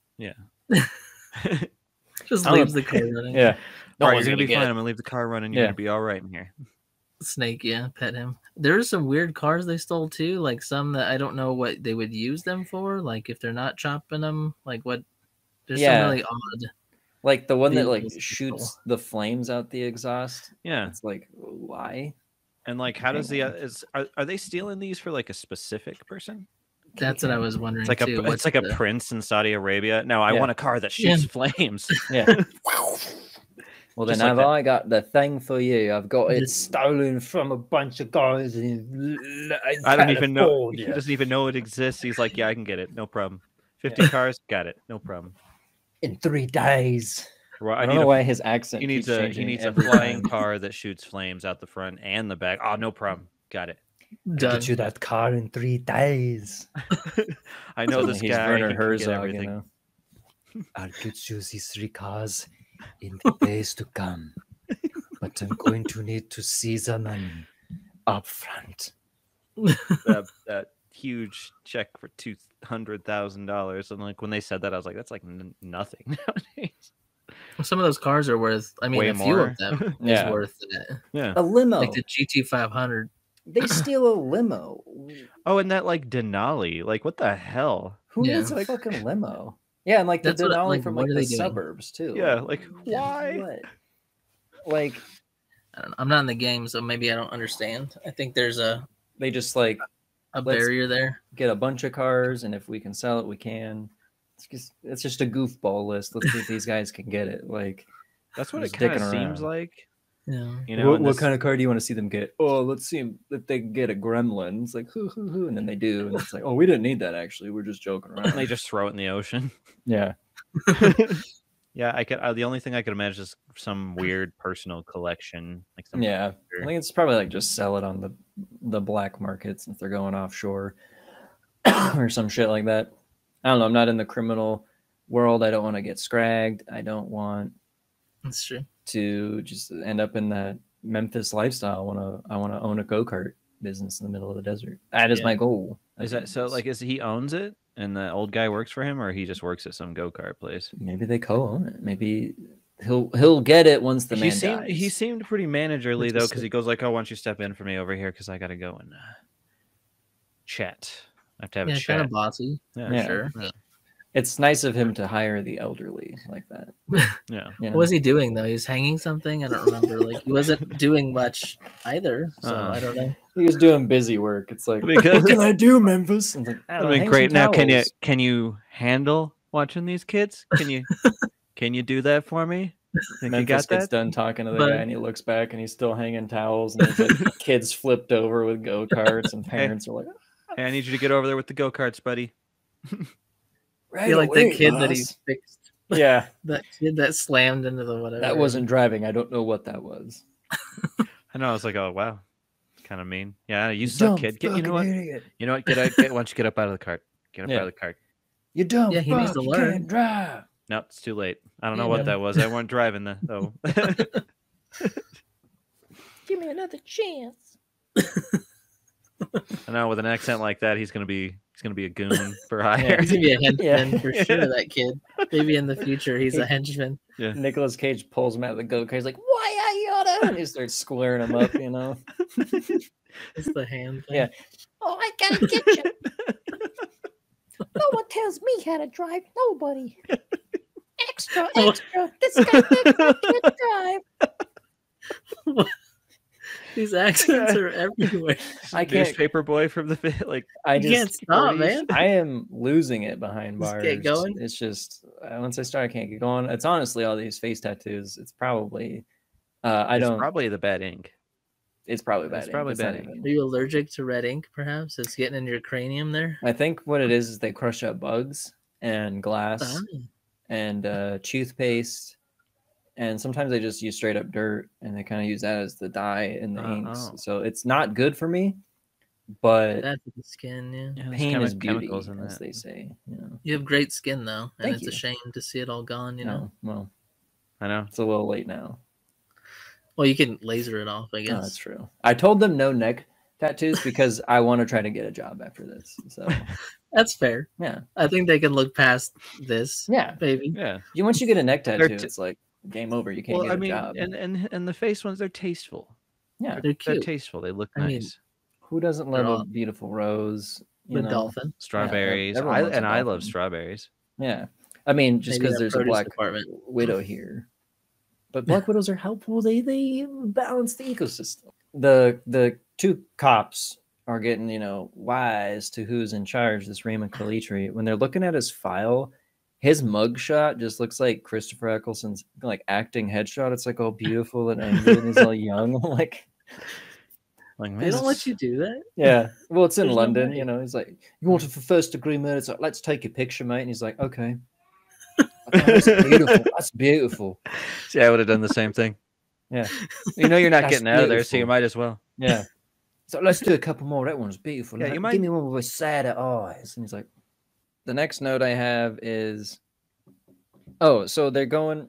Just I don't leaves know. the car running. Yeah. All right, one's you're gonna be get fine. it. I'm gonna leave the car running. You're Yeah. gonna be all right in here. Snake, yeah, pet him. There's some weird cars they stole too, like some that I don't know what they would use them for. Like if they're not chopping them, like what? There's Yeah. some really odd. Like the one that like Vehicles shoots the flames out the exhaust. Yeah, It's like, why? and like, how does the Hang are they stealing these for like a specific person? That's what I was wondering It's like too. it's like a the- prince in Saudi Arabia. No, I Yeah. want a car that Yeah. shoots flames. Yeah. Well, then Just like have that. I got the thing for you? I've got it Just- stolen from a bunch of guys in I don't even know. He California. doesn't even know it exists. He's like, yeah, I can get it, no problem. 50 cars, got it, no problem. In 3 days. Well, I don't know why his accent. he needs keeps a changing every flying time. car that shoots flames out the front and the back. Oh, no problem, got it. Done. Get you that car in 3 days. I know So this he's guy. Werner he can get Herzog, everything. you know. I'll get you these 3 cars in the days to come, but I'm going to need to see the money up front. That huge check for $200,000, and like when they said that, I was like, that's like nothing nowadays. Some of those cars are worth. I mean, Way a few more. of them Yeah. is worth that. Yeah. A limo. Like the GT500. They steal a limo. Oh, and that like Denali, like what the hell? Who Yeah. needs a fucking limo? Yeah, and like the That's what- Denali like, from what like are the they doing? suburbs too. Yeah, like Yeah. why? What? Like I don't know. I'm not in the game, so maybe I don't understand. I think there's a they just like Let's- barrier there. get a bunch of cars, and if we can sell it, we can. It's just a goofball list. Let's see if these guys can get it. Like, That's what it Just kind of dicking seems around. like. Yeah. You know, what, and what this- kind of car do you want to see them get? Oh, let's see if they can get a Gremlin. It's like, hoo, hoo, hoo. And then they do. And it's like, oh, we didn't need that, actually. We're just joking around. they just throw it in the ocean. Yeah. Yeah, I could. The only thing I could imagine is some weird personal collection, like some. Yeah. I think it's probably like just sell it on the black market since they're going offshore or some shit like that. I don't know. I'm not in the criminal world. I don't want to get scragged. I don't want That's true. to just end up in that Memphis lifestyle. I want to own a go-kart, business in the middle of the desert. That is my goal. Is that so? Like, is he owns it, and the old guy works for him, or he just works at some go-kart place? Maybe they co-own it. Maybe he'll get it once the man dies. He seemed pretty managerly though, because he goes like, "Oh, why don't you step in for me over here? Because I got to go and chat. I have to have a chat." Kind of bossy. Yeah, for sure. Yeah. It's nice of him to hire the elderly like that. Yeah. You know? What was he doing though? He was hanging something. I don't remember. Like he wasn't doing much either. So I don't know. He was doing busy work. It's like, Because- what can I do, Memphis? And it's like, I mean, great. Now, can you handle watching these kids? Can you do that for me? Think Memphis you got gets that? done talking to the guy, and he looks back, and he's still hanging towels, and there's like kids flipped over with go karts, and parents are like, Hey, I need you to get over there with the go karts, buddy. right You're like away, the kid that he boss." fixed. Yeah, That kid that slammed into the whatever. that wasn't driving. I don't know what that was. I know. I was like, oh wow, kind of mean. Yeah, you suck, kid. You know what? Idiot. You know what? Why don't you get up out of the cart? Get up out of the cart. You dumb. Yeah, he needs to fuck, you learn. can't drive. No, it's too late. I don't know Yeah, what no. that was. I weren't driving though. Give me another chance. I know with an accent like that, he's gonna be a goon for hire. He's gonna be a henchman Yeah. for sure. That kid. Maybe in the future he's a henchman. Yeah. Nicolas Cage pulls him out of the go kart. He's like, "Why I oughta?" And he starts squaring him up. You know. It's the hand thing. Yeah. Oh, I gotta get you. No one tells me how to drive. Nobody. Extra, extra. This guy thinks I can't drive. These accents are everywhere. I can't. Newspaper boy from the like. I You just can't stop, man. I am losing it behind Just bars. get going. It's just once I start, I can't get going. It's honestly all these face tattoos. It's probably It's probably the bad ink. It's probably bad. It's probably It's bad not ink. even- Are you allergic to red ink? Perhaps it's getting in your cranium there. I think what it is they crush up bugs and glass Ah. and toothpaste, and sometimes they just use straight up dirt, and they kind of use that as the dye in the inks. oh. So it's not good for me, but That's the skin. Yeah. Yeah, there's pain is beauty, chemicals in as that. they say. You know. You have great skin though, and Thank it's you. a shame to see it all gone. You know. No, well, I know. it's a little late now. Well, you can laser it off, I Oh, guess. that's true. I told them no neck tattoos because I want to try to get a job after this. So That's fair. yeah, I think they can look past this. yeah. Maybe. Yeah. Once you get a neck tattoo, They're it's like game over. You can't Well, get I a mean, job. and the face ones, they're tasteful. Yeah, They're They're cute. tasteful. They look I mean, nice. who doesn't They're love all- a beautiful rose? You The know? dolphin. Strawberries. everyone loves a I love dolphin. strawberries. Yeah, I mean, just Maybe because that there's a produce black department. widow here, but black widows are helpful. They balance the ecosystem. The two cops are getting wise to who's in charge. This Raymond Calitri, when they're looking at his file, his mugshot just looks like Christopher Eccleston's like acting headshot. It's like all beautiful and angry, and he's all young. Like, Like, They don't let you do that. yeah. Well, it's in There's no London. way. He's like, you want it for first degree murder? It's like, let's take your picture, mate. And he's like, okay. Oh, that's beautiful. That's beautiful. See, I would have done the same thing. Yeah. You're not That's getting out of there, so you beautiful. might as well. Yeah. So let's do a couple more. That one's beautiful. Yeah, you Give might- me one with sadder eyes. And he's like, the next note I have is, so they're going.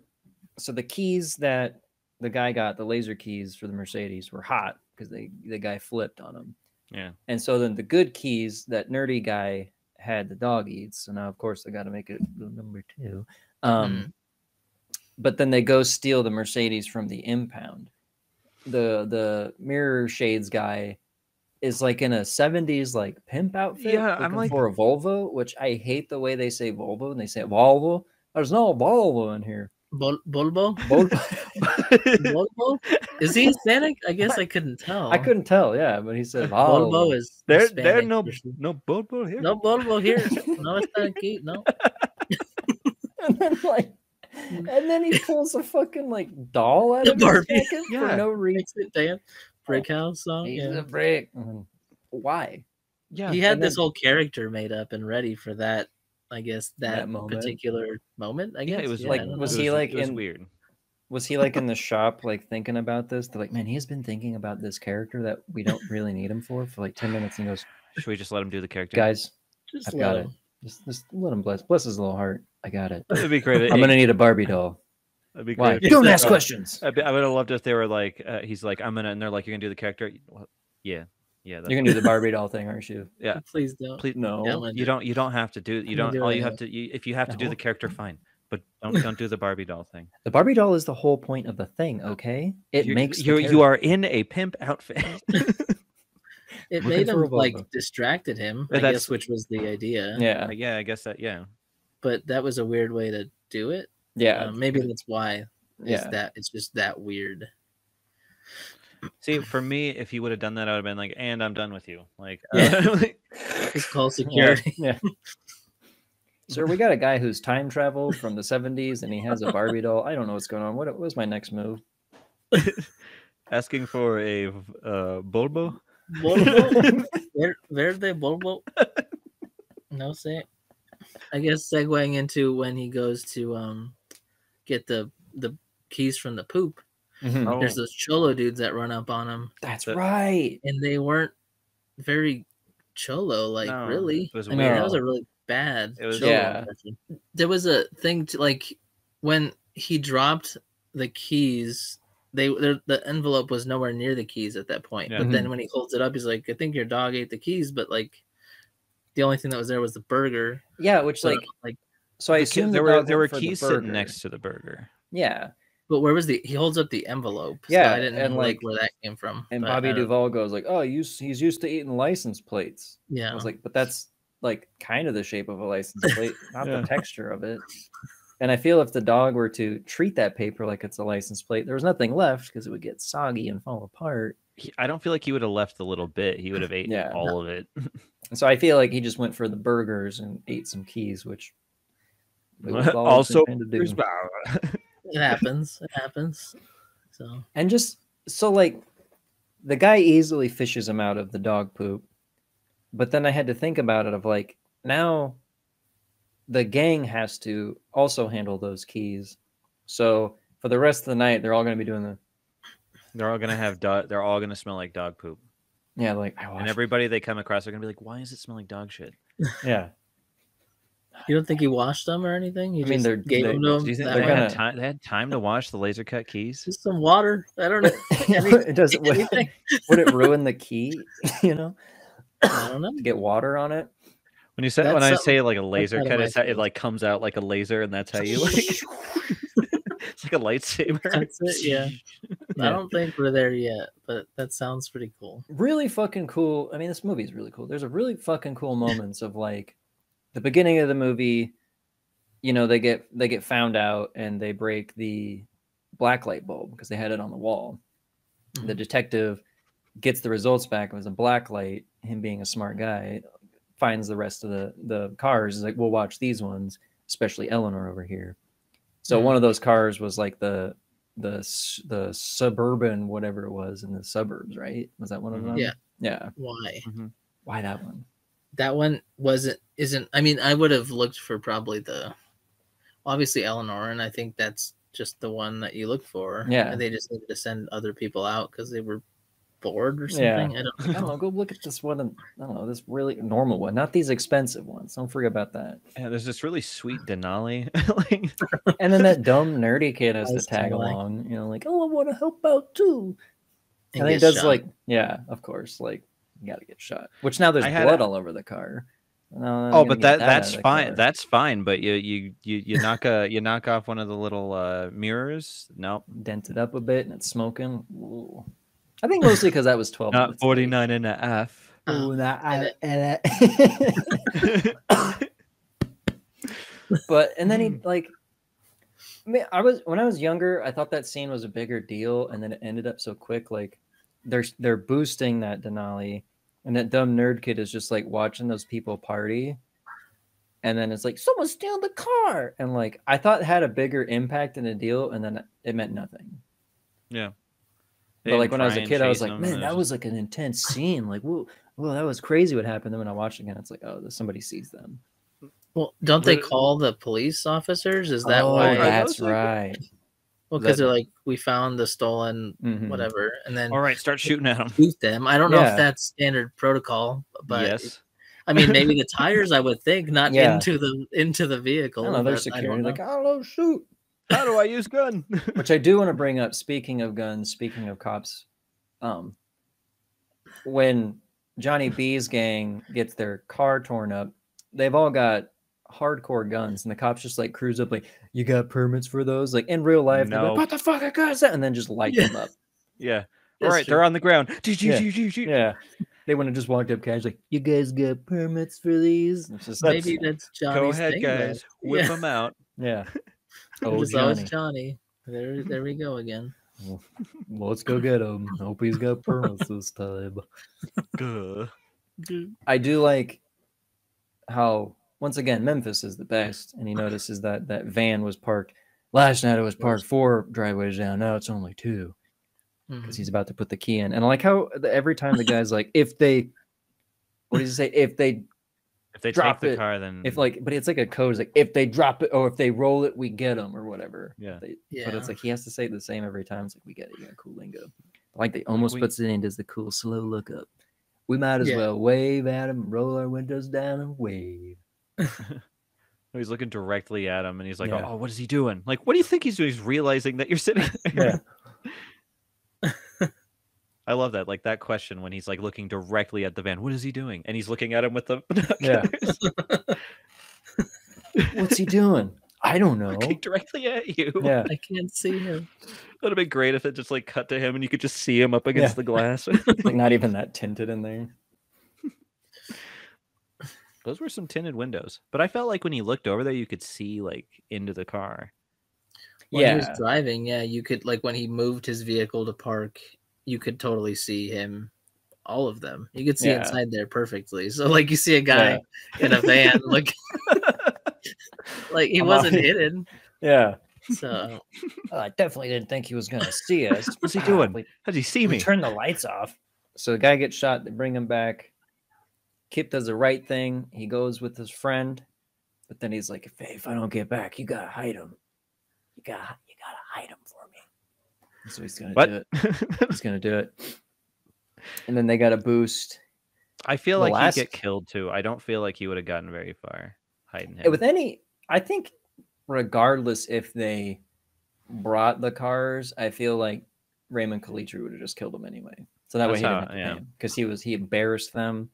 So the keys that the guy got, the laser keys for the Mercedes, were hot because the guy flipped on them. Yeah. And so then the good keys, that nerdy guy had the dog eats. So now, of course, they got to make it number 2. But then they go steal the Mercedes from the impound. The mirror shades guy is like in a 70s like pimp outfit. Yeah, I'm looking like- for a Volvo, which I hate the way they say Volvo and they say Volvo. There's no Volvo in here. Bulbo? Volvo. Bulbo? Is he Hispanic? I guess I couldn't tell. I couldn't tell, yeah, but he said Bulbo Volvo. is There Hispanic no for sure. no Bulbo here. No Bulbo here. No, it's not cute. No. and then he pulls a fucking like doll out of his Barbie. jacket Yeah. for no reason. Makes it damn Brick House song. He's Yeah. a brick. Why? Yeah. He had and this then- whole character made up and ready for that. I guess that moment. particular moment. I guess Yeah, it was Yeah, like I don't was know. he like it was in- weird. Was he like in the shop like thinking about this? They're like, man, he's been thinking about this character that we don't really need him for like 10 minutes. And he goes, Should we just let him do the character? guys, Just I've let got it. him. Just let him bless his little heart. I got it. That'd be great. I'm gonna need a Barbie doll. That'd be Why? great. if he Don't said, ask questions. I would have loved if they were like, he's like, I'm gonna, and they're like, you're gonna do the character. Well, yeah, Yeah, You're gonna do the Barbie doll thing, aren't you? yeah. Please don't. Please, No. Yeah, I'm gonna you don't have to do. You I'm gonna don't. do All it you have anyway. to. If you have to do No. the character, fine. But don't do the Barbie doll thing. The Barbie doll is the whole point of the thing. Okay, it makes you are in a pimp outfit. It Looking made for him a like Volvo. distracted him, Yeah, I that's- guess, which was the idea. Yeah, Yeah, I guess that. Yeah. But that was a weird way to do it. yeah, Maybe that's why. yeah. That it's just that weird. See, for me, if he would have done that, I would have been like, "And I'm done with you." Like, Yeah. Just call security. Yeah. Sir, we got a guy who's time traveled from the 70s and he has a Barbie doll. I don't know what's going on. What was my next move? asking for a Bulbo. Volvo? Verde Volvo? No say. I guess segueing into when he goes to get the keys from the poop. Mhm. Oh. There's those cholo dudes that run up on him, That's That- right. and they weren't very cholo. Like No, really, it was I weird. know. that was a really bad. It was- cholo Yeah. impression. There was a thing to like when he dropped the keys. The envelope was nowhere near the keys at that point. Yeah. But then when he holds it up, he's like, "I think your dog ate the keys," but like the only thing that was there was the burger. Yeah, which So, like so I assume there the were dog there were went for the keys sitting burger. next to the burger. Yeah, but where was he holds up the envelope. So Yeah, I didn't and, know like- where that came from. and but I Bobby don't- Duvall goes like, "Oh, he's used to eating license plates." Yeah. I was like, "But that's like kind of the shape of a license plate, not Yeah. the texture of it." And I feel if the dog were to treat that paper like it's a license plate, there was nothing left because it would get soggy and fall apart. I don't feel like he would have left the little bit. He would have ate Yeah. all of it. And so I feel like he just went for the burgers and ate some keys, which it was all Also, intended to do. It happens. It happens. So And just so like the guy easily fishes him out of the dog poop, but then I had to think about it of like now the gang has to also handle those keys. So for the rest of the night, they're all going to be doing the They're all gonna have they're all gonna smell like dog poop, like I and watched, everybody they come across are gonna be like, "Why does it smell like dog shit?" yeah. you don't think he washed them or anything? You I mean, just they're- gave they- them to him. Do you think that they they're way? had gonna- time? They had time to wash the laser cut keys. Just some water. I don't know. it doesn't Anything. would it ruin the key, you know, I don't know. to get water on it? When you say That's when I something say like a laser out of cut, my it's how, it field. like comes out like a laser, and that's how you like. It's like a lightsaber. That's it, yeah. Yeah. I don't think we're there yet, but that sounds pretty cool. Really fucking cool. I mean, this movie is really cool. There's a really fucking cool moments of like the beginning of the movie, you know, they get found out and they break the black light bulb because they had it on the wall. The detective gets the results back. It was a black light. Him being a smart guy finds the rest of the cars. He's like, we'll watch these ones, especially Eleanor over here. So one of those cars was like the suburban, whatever it was in the suburbs, right? Was that one of them? Yeah. Yeah. Why? Why that one? That one isn't. I mean, I would have looked for probably obviously Eleanor, and I think that's just the one that you look for. Yeah. And they just needed to send other people out because they were bored or Yeah. something. I don't I don't know. Go look at this one. I don't know. This really normal one, not these expensive ones. Don't forget about that. Yeah, there's this really sweet Denali. Like, And then that dumb nerdy kid has I to was tag kinda like- along. You know, like, oh, I want to help out too. And then he get does shot. like, yeah, of course, like you got to get shot. Which now there's I had blood a- all over the car. No, I'm oh, gonna but get that's out of the fine. car. That's fine. But you knock off one of the little mirrors. Nope, dented up a bit and it's smoking. Ooh. I think mostly because that was 12 not minutes late. 49 and a half. But and then he like when I was younger, I thought that scene was a bigger deal, and then it ended up so quick. Like they're boosting that Denali, and that dumb nerd kid is just like watching those people party, and then it's like someone steal the car, and like I thought it had a bigger impact and a deal, and then it meant nothing. Yeah. But like when I was a kid, I was like, man, that was like an intense scene. Like, whoa, that was crazy what happened. Then when I watched it again, it's like, oh, somebody sees them. Well, don't they But- call the police officers? Is that oh, why? that's those like- right. Well, because that- they're like, we found the stolen Mhm. whatever, and then All right, start shooting at them. shoot them. I don't know Yeah. if that's standard protocol, but Yes. I mean, maybe the tires. I would think not Yeah. into the I vehicle. don't know. They're but I security. don't know. Like, oh, shoot. How do I use gun? Which I do want to bring up. Speaking of guns, speaking of cops, when Johnny B's gang gets their car torn up. They've all got hardcore guns, and the cops just like cruise up, like, "You got permits for those?" Like in real life, they're No. like, "What the fuck, I got that?" And then just light them up. Yeah. That's All right, true. they're on the ground. Yeah, they would have just walked up casually. "You guys got permits for these?" It's just Maybe that's Johnny's Go ahead, thing, guys. though. Whip Yeah. them out. yeah. Oh, Oh, Johnny. Johnny. Johnny. There we go again. Well, let's go get him. Hope he's got permits this time. Gah. I do like how, once again, Memphis is the best, and he notices that that van was parked last night. It was parked 4 driveways down. Now it's only 2 because he's about to put the key in. And I like how every time the guy's like, if they, what does he say? If they drop take the it, car, then if like, but it's like a code. It's like, if they drop it or if they roll it, we get them or whatever. Yeah. But Yeah. it's like he has to say it the same every time. It's like, we get it. You got cool lingo. Like they almost We- puts it in, does the cool slow look up. We might as Yeah. well wave at him, roll our windows down and wave. he's looking directly at him, and he's like, Yeah. "Oh, what is he doing? Like, what do you think he's doing? He's realizing that you're sitting there." Yeah. I love that. Like that question when he's like looking directly at the van. What is he doing? And he's looking at him with the Yeah. binoculars. What's he doing? I don't know. Looking directly at you. Yeah. I can't see him. That'd have been great if it just like cut to him and you could just see him up against Yeah. the glass. Like not even that tinted in there. Those were some tinted windows. But I felt like when he looked over there, you could see like into the car. When he was Yeah. driving, yeah, you could, like, when he moved his vehicle to park, you could totally see him, all of them. You could see Yeah. inside there perfectly. So, like, you see a guy in a van, like he I'm wasn't already- hidden. Yeah. So, I definitely didn't think he was going to see us. What's he doing? We, How'd he see me? turn the lights off. So the guy gets shot. They bring him back. Kip does the right thing. He goes with his friend. But then he's like, if I don't get back, you got to hide him. You gotta hide him for me. So he's going to What? do it. He's going to do it. And then they got a boost. I feel The like last- he'd get killed too. I don't feel like he would have gotten very far hiding him. With any, I think, regardless if they brought the cars, I feel like Raymond Calitri would have just killed him anyway. So that way That's he didn't how- have to yeah. pay him because he embarrassed them.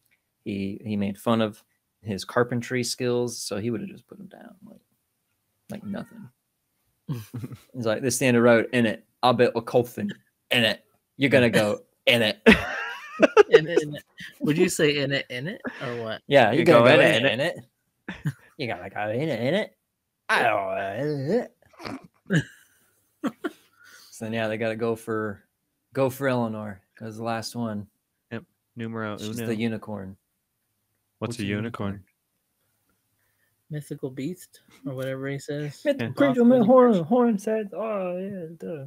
He made fun of his carpentry skills, so he would have just put him down like nothing. He's like, this standard road in it. I'll bet a coffin in it. You're gonna go in it. in it. Would you say in it, or what? Yeah, you're You gonna go go in in it. You gotta go in it. I don't know. So then, yeah, they gotta go for Eleanor because the last one. Numero She's uno. the unicorn. What's a unicorn? Mythical beast, or whatever he says. Horn said, "Oh yeah." Duh.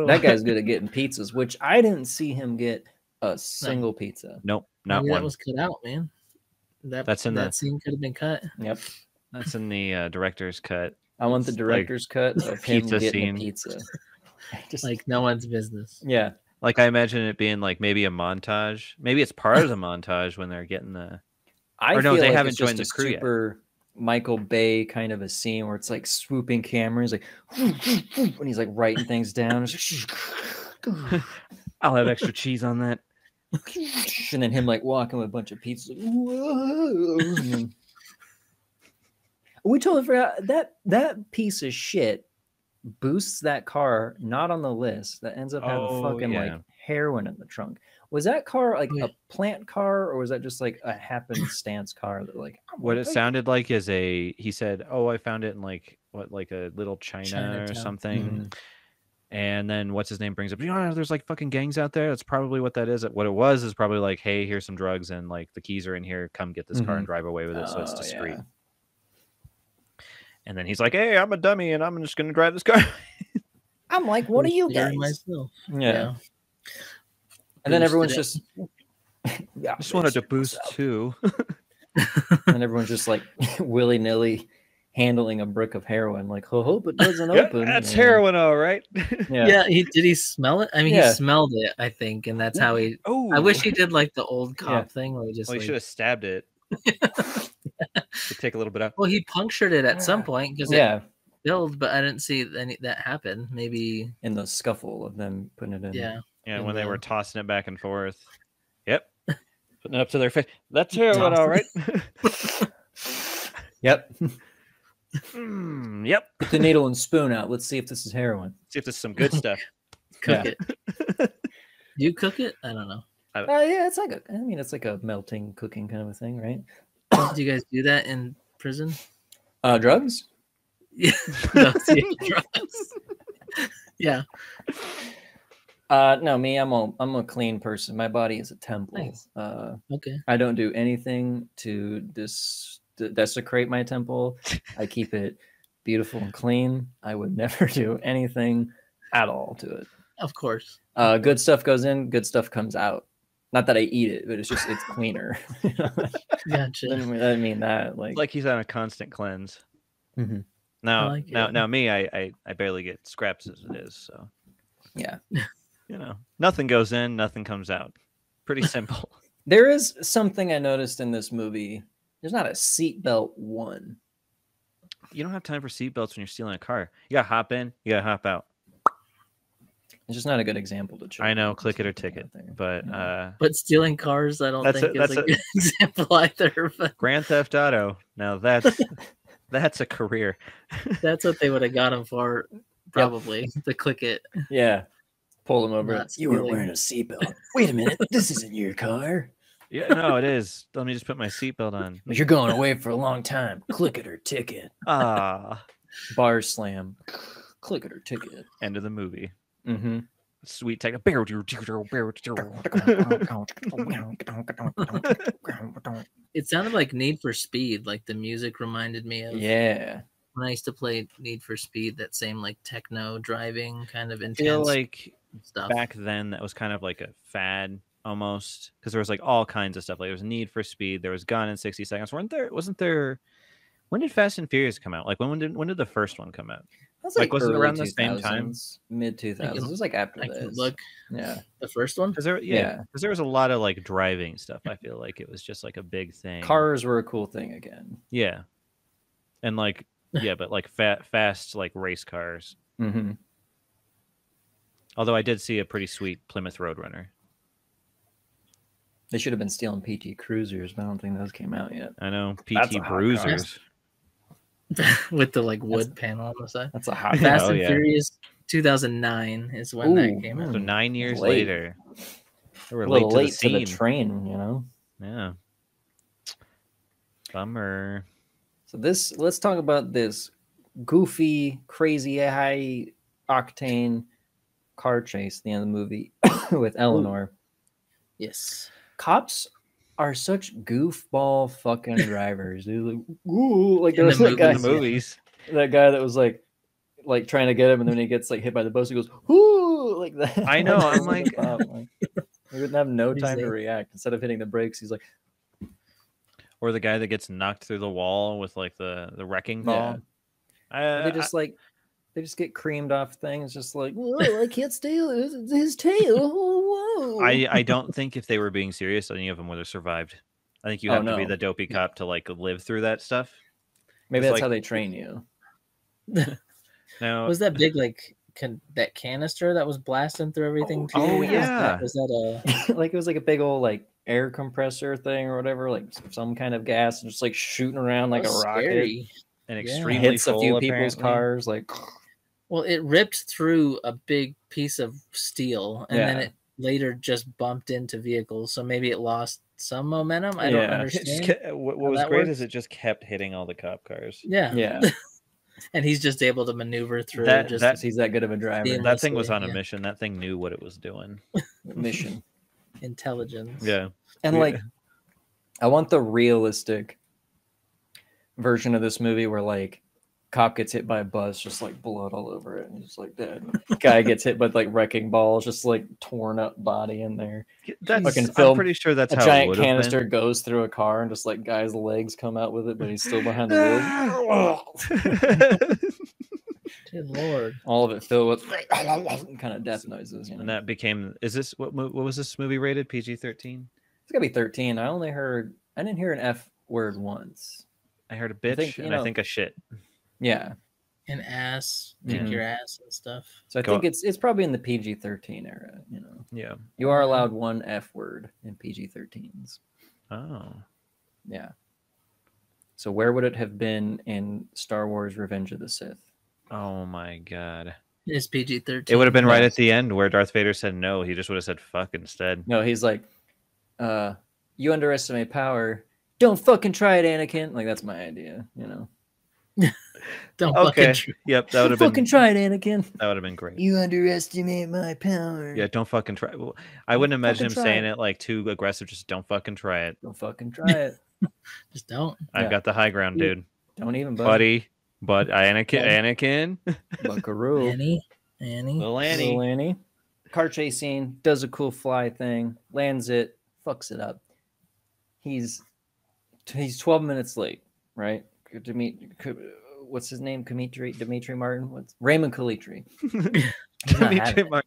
That guy's good at getting pizzas, which I didn't see him get a single pizza. Nope, not Maybe one. that was cut out, man. That's in that the- scene could have been cut. Yep. That's in the director's cut. I want the It's like director's cut of him pizza getting scene. a pizza. Just Like no one's business. yeah. Like I imagine it being like maybe a montage. Maybe it's part of the montage when they're getting the. I Or no, feel they like haven't it's just joined a the crew yet. super Michael Bay kind of a scene where it's like swooping cameras, like, and he's like writing things down. It's like, I'll have extra cheese on that. and then him like walking with a bunch of pizzas. Like, whoa. And then- we totally forgot that piece of shit boosts that car not on the list that ends up having Oh, fucking yeah. like heroin in the trunk. Was that car like Oh, yeah. a plant car or was that just like a happenstance car that like What it sounded like is he said, "Oh, I found it in like a little China or Chinatown. something." Mhm. And then what's his name brings up, there's like fucking gangs out there. That's probably what that is. What it was is probably like, hey, here's some drugs and like the keys are in here. Come get this car and drive away with it, so it's Oh, discreet. yeah. And then he's like, hey, I'm a dummy and I'm just gonna drive this car. I'm like, what are you Figure guys? myself. Yeah. And then Boosted everyone's it. just yeah, I just wanted to bitch, boost what's up? too. And everyone's just like willy-nilly handling a brick of heroin, like, I hope it doesn't Yeah, open. that's And- heroin, all right. Yeah. Yeah, did he smell it? I mean, Yeah. he smelled it, I think, and that's how he. Oh, I wish he did like the old cop Yeah. thing where he just. Well, he like- should have stabbed it. To take a little bit out. Well, he punctured it at some point because Yeah. it filled, but I didn't see any that happen. Maybe, In the scuffle of them putting it in. yeah. Yeah, And when they were then- tossing it back and forth. Yep. Putting it up to their face. That's heroin, all right. Yep. Yep. Get the needle and spoon out. Let's see if this is heroin. See if this is some good stuff. Cook it. Do you cook it? I don't know. Yeah, it's like it's like a melting cooking kind of a thing, right? Do you guys do that in prison? Drugs? Yeah. No, yeah, drugs. Yeah. No, me, I'm a clean person. My body is a temple. Nice. Okay. I don't do anything to desecrate my temple. I keep it beautiful and clean. I would never do anything at all to it. Of course. Good stuff goes in, good stuff comes out. Not that I eat it, but it's cleaner. Gotcha. I mean that like he's on a constant cleanse. Mm-hmm. Now me, I barely get scraps as it is. So yeah, nothing goes in, nothing comes out. Pretty simple. There is something I noticed in this movie. There's not a seatbelt one. You don't have time for seatbelts when you're stealing a car. You gotta hop in, you gotta hop out. It's just not a good example to children. I know, click it or ticket, but stealing cars, I don't think is a good example either. But Grand Theft Auto. Now that's a career. That's what they would have got him for, probably to click it. Yeah, pull him over. Not You were stealing. wearing a seatbelt. Wait a minute, this isn't your car. Yeah, no, it is. Let me just put my seatbelt on. But you're going away for a long time. Click it or ticket. Ah, Bar slam. Click it or ticket. end of the movie. Mm-hmm. Sweet tech. It sounded like Need for Speed. Like the music reminded me of Yeah. when I used to play Need for Speed. That same like techno driving kind of I intense feel like stuff. back then that was kind of like a fad almost, because there was like all kinds of stuff. Like there was Need for Speed, there was Gone in 60 Seconds. Wasn't there? When did Fast and Furious come out? Like when did the first one come out? That Was it around the same time? Mid 2000s. It was like after I can this. look Yeah. the first one. Because there was a lot of like driving stuff. I feel like it was just like a big thing. Cars were a cool thing again. Yeah, and like but like fast like race cars. Mm-hmm. Although I did see a pretty sweet Plymouth Roadrunner. They should have been stealing PT Cruisers, but I don't think those came out yet. I know That's a PT hot car. Bruisers. With the like wood panel on the side. That's a hot Fast Oh, and yeah. Furious 2009 is when that came out. So 9 years Late. later, they were a little late late to the to scene. the train, you know. Yeah, bummer. So let's talk about this goofy, crazy, high octane car chase at the end of the movie with Eleanor. Yes. Cops are such goofball fucking drivers. They're like, ooh, like there In was the that guy, In the movies. that guy that was like trying to get him, and then he gets like hit by the bus. He goes, ooh, like that. I know, I'm like- he would have no He's time to like- react. Instead of hitting the brakes, he's like, Or the guy that gets knocked through the wall with like the wrecking ball. they just get creamed off things, just like, whoa, I can't steal his tail. Oh, whoa. I don't think if they were being serious, any of them would have survived. I think you have to be no. the dopey cop to like live through that stuff. Maybe it's that's like- how they train you. Now, Was that big like that canister that was blasting through everything too? Oh, Was yeah. Was that Like it was like a big old like air compressor thing or whatever, like some kind of gas, and just like shooting around like a was rocket. scary. an Yeah. extremely Hits a full, few people's apparently. cars. Like, Well, it ripped through a big piece of steel, and then Yeah. it later just bumped into vehicles. So maybe it lost some momentum. I don't Yeah. It just understand. what how was that great works. is it just kept hitting all the cop cars. Yeah, yeah, and he's just able to maneuver through. That- just that- he's that good of a driver. Yeah. That thing was on a Yeah. mission. That thing knew what it was doing. Mission. intelligence. Yeah. And Yeah. like, I want the realistic version of this movie where like cop gets hit by a bus, just like blood all over it, and just like dead. Guy gets hit by like wrecking balls, just like torn up body in there. That's, Fucking I'm film- pretty sure that's A how it giant would have canister been. goes through a car, and just like guy's legs come out with it, but he's still behind the wheel. Good lord. All of it filled with kind of death noises. You know? And that became. Is this what was this movie rated? PG-13. It's gotta be 13. I didn't hear an F word once. I heard a bitch think, and I think a shit. Yeah. An ass, kick Mhm. your ass and stuff. So I Go think it's probably in the PG-13 era. You know, Yeah. you are allowed one F word in PG-13s. Oh. Yeah. So where would it have been in Star Wars Revenge of the Sith? Oh my god. It's PG-13. It would have been right No. at the end where Darth Vader said no. He just would have said fuck instead. No, he's like, you underestimate power. Don't fucking try it, Anakin. Like, that's my idea, you know. Don't Okay. fucking. Yep, that would have Don't fucking been try it, Anakin. that would have been great. You underestimate my power. Yeah, don't fucking try. Well, I wouldn't imagine him fucking try saying it. it like too aggressive. Just don't fucking try it. Don't fucking try it. Just don't. I've Yeah. got the high ground, dude. Don't even, Buddy. But Anakin. Buckaroo. Annie. Little Little Annie. Annie. Car chase scene, does a cool fly thing, lands it, fucks it up. He's 12 minutes late, right? What's his name? Dimitri Martin? What's Raymond Calitri? He's not having it.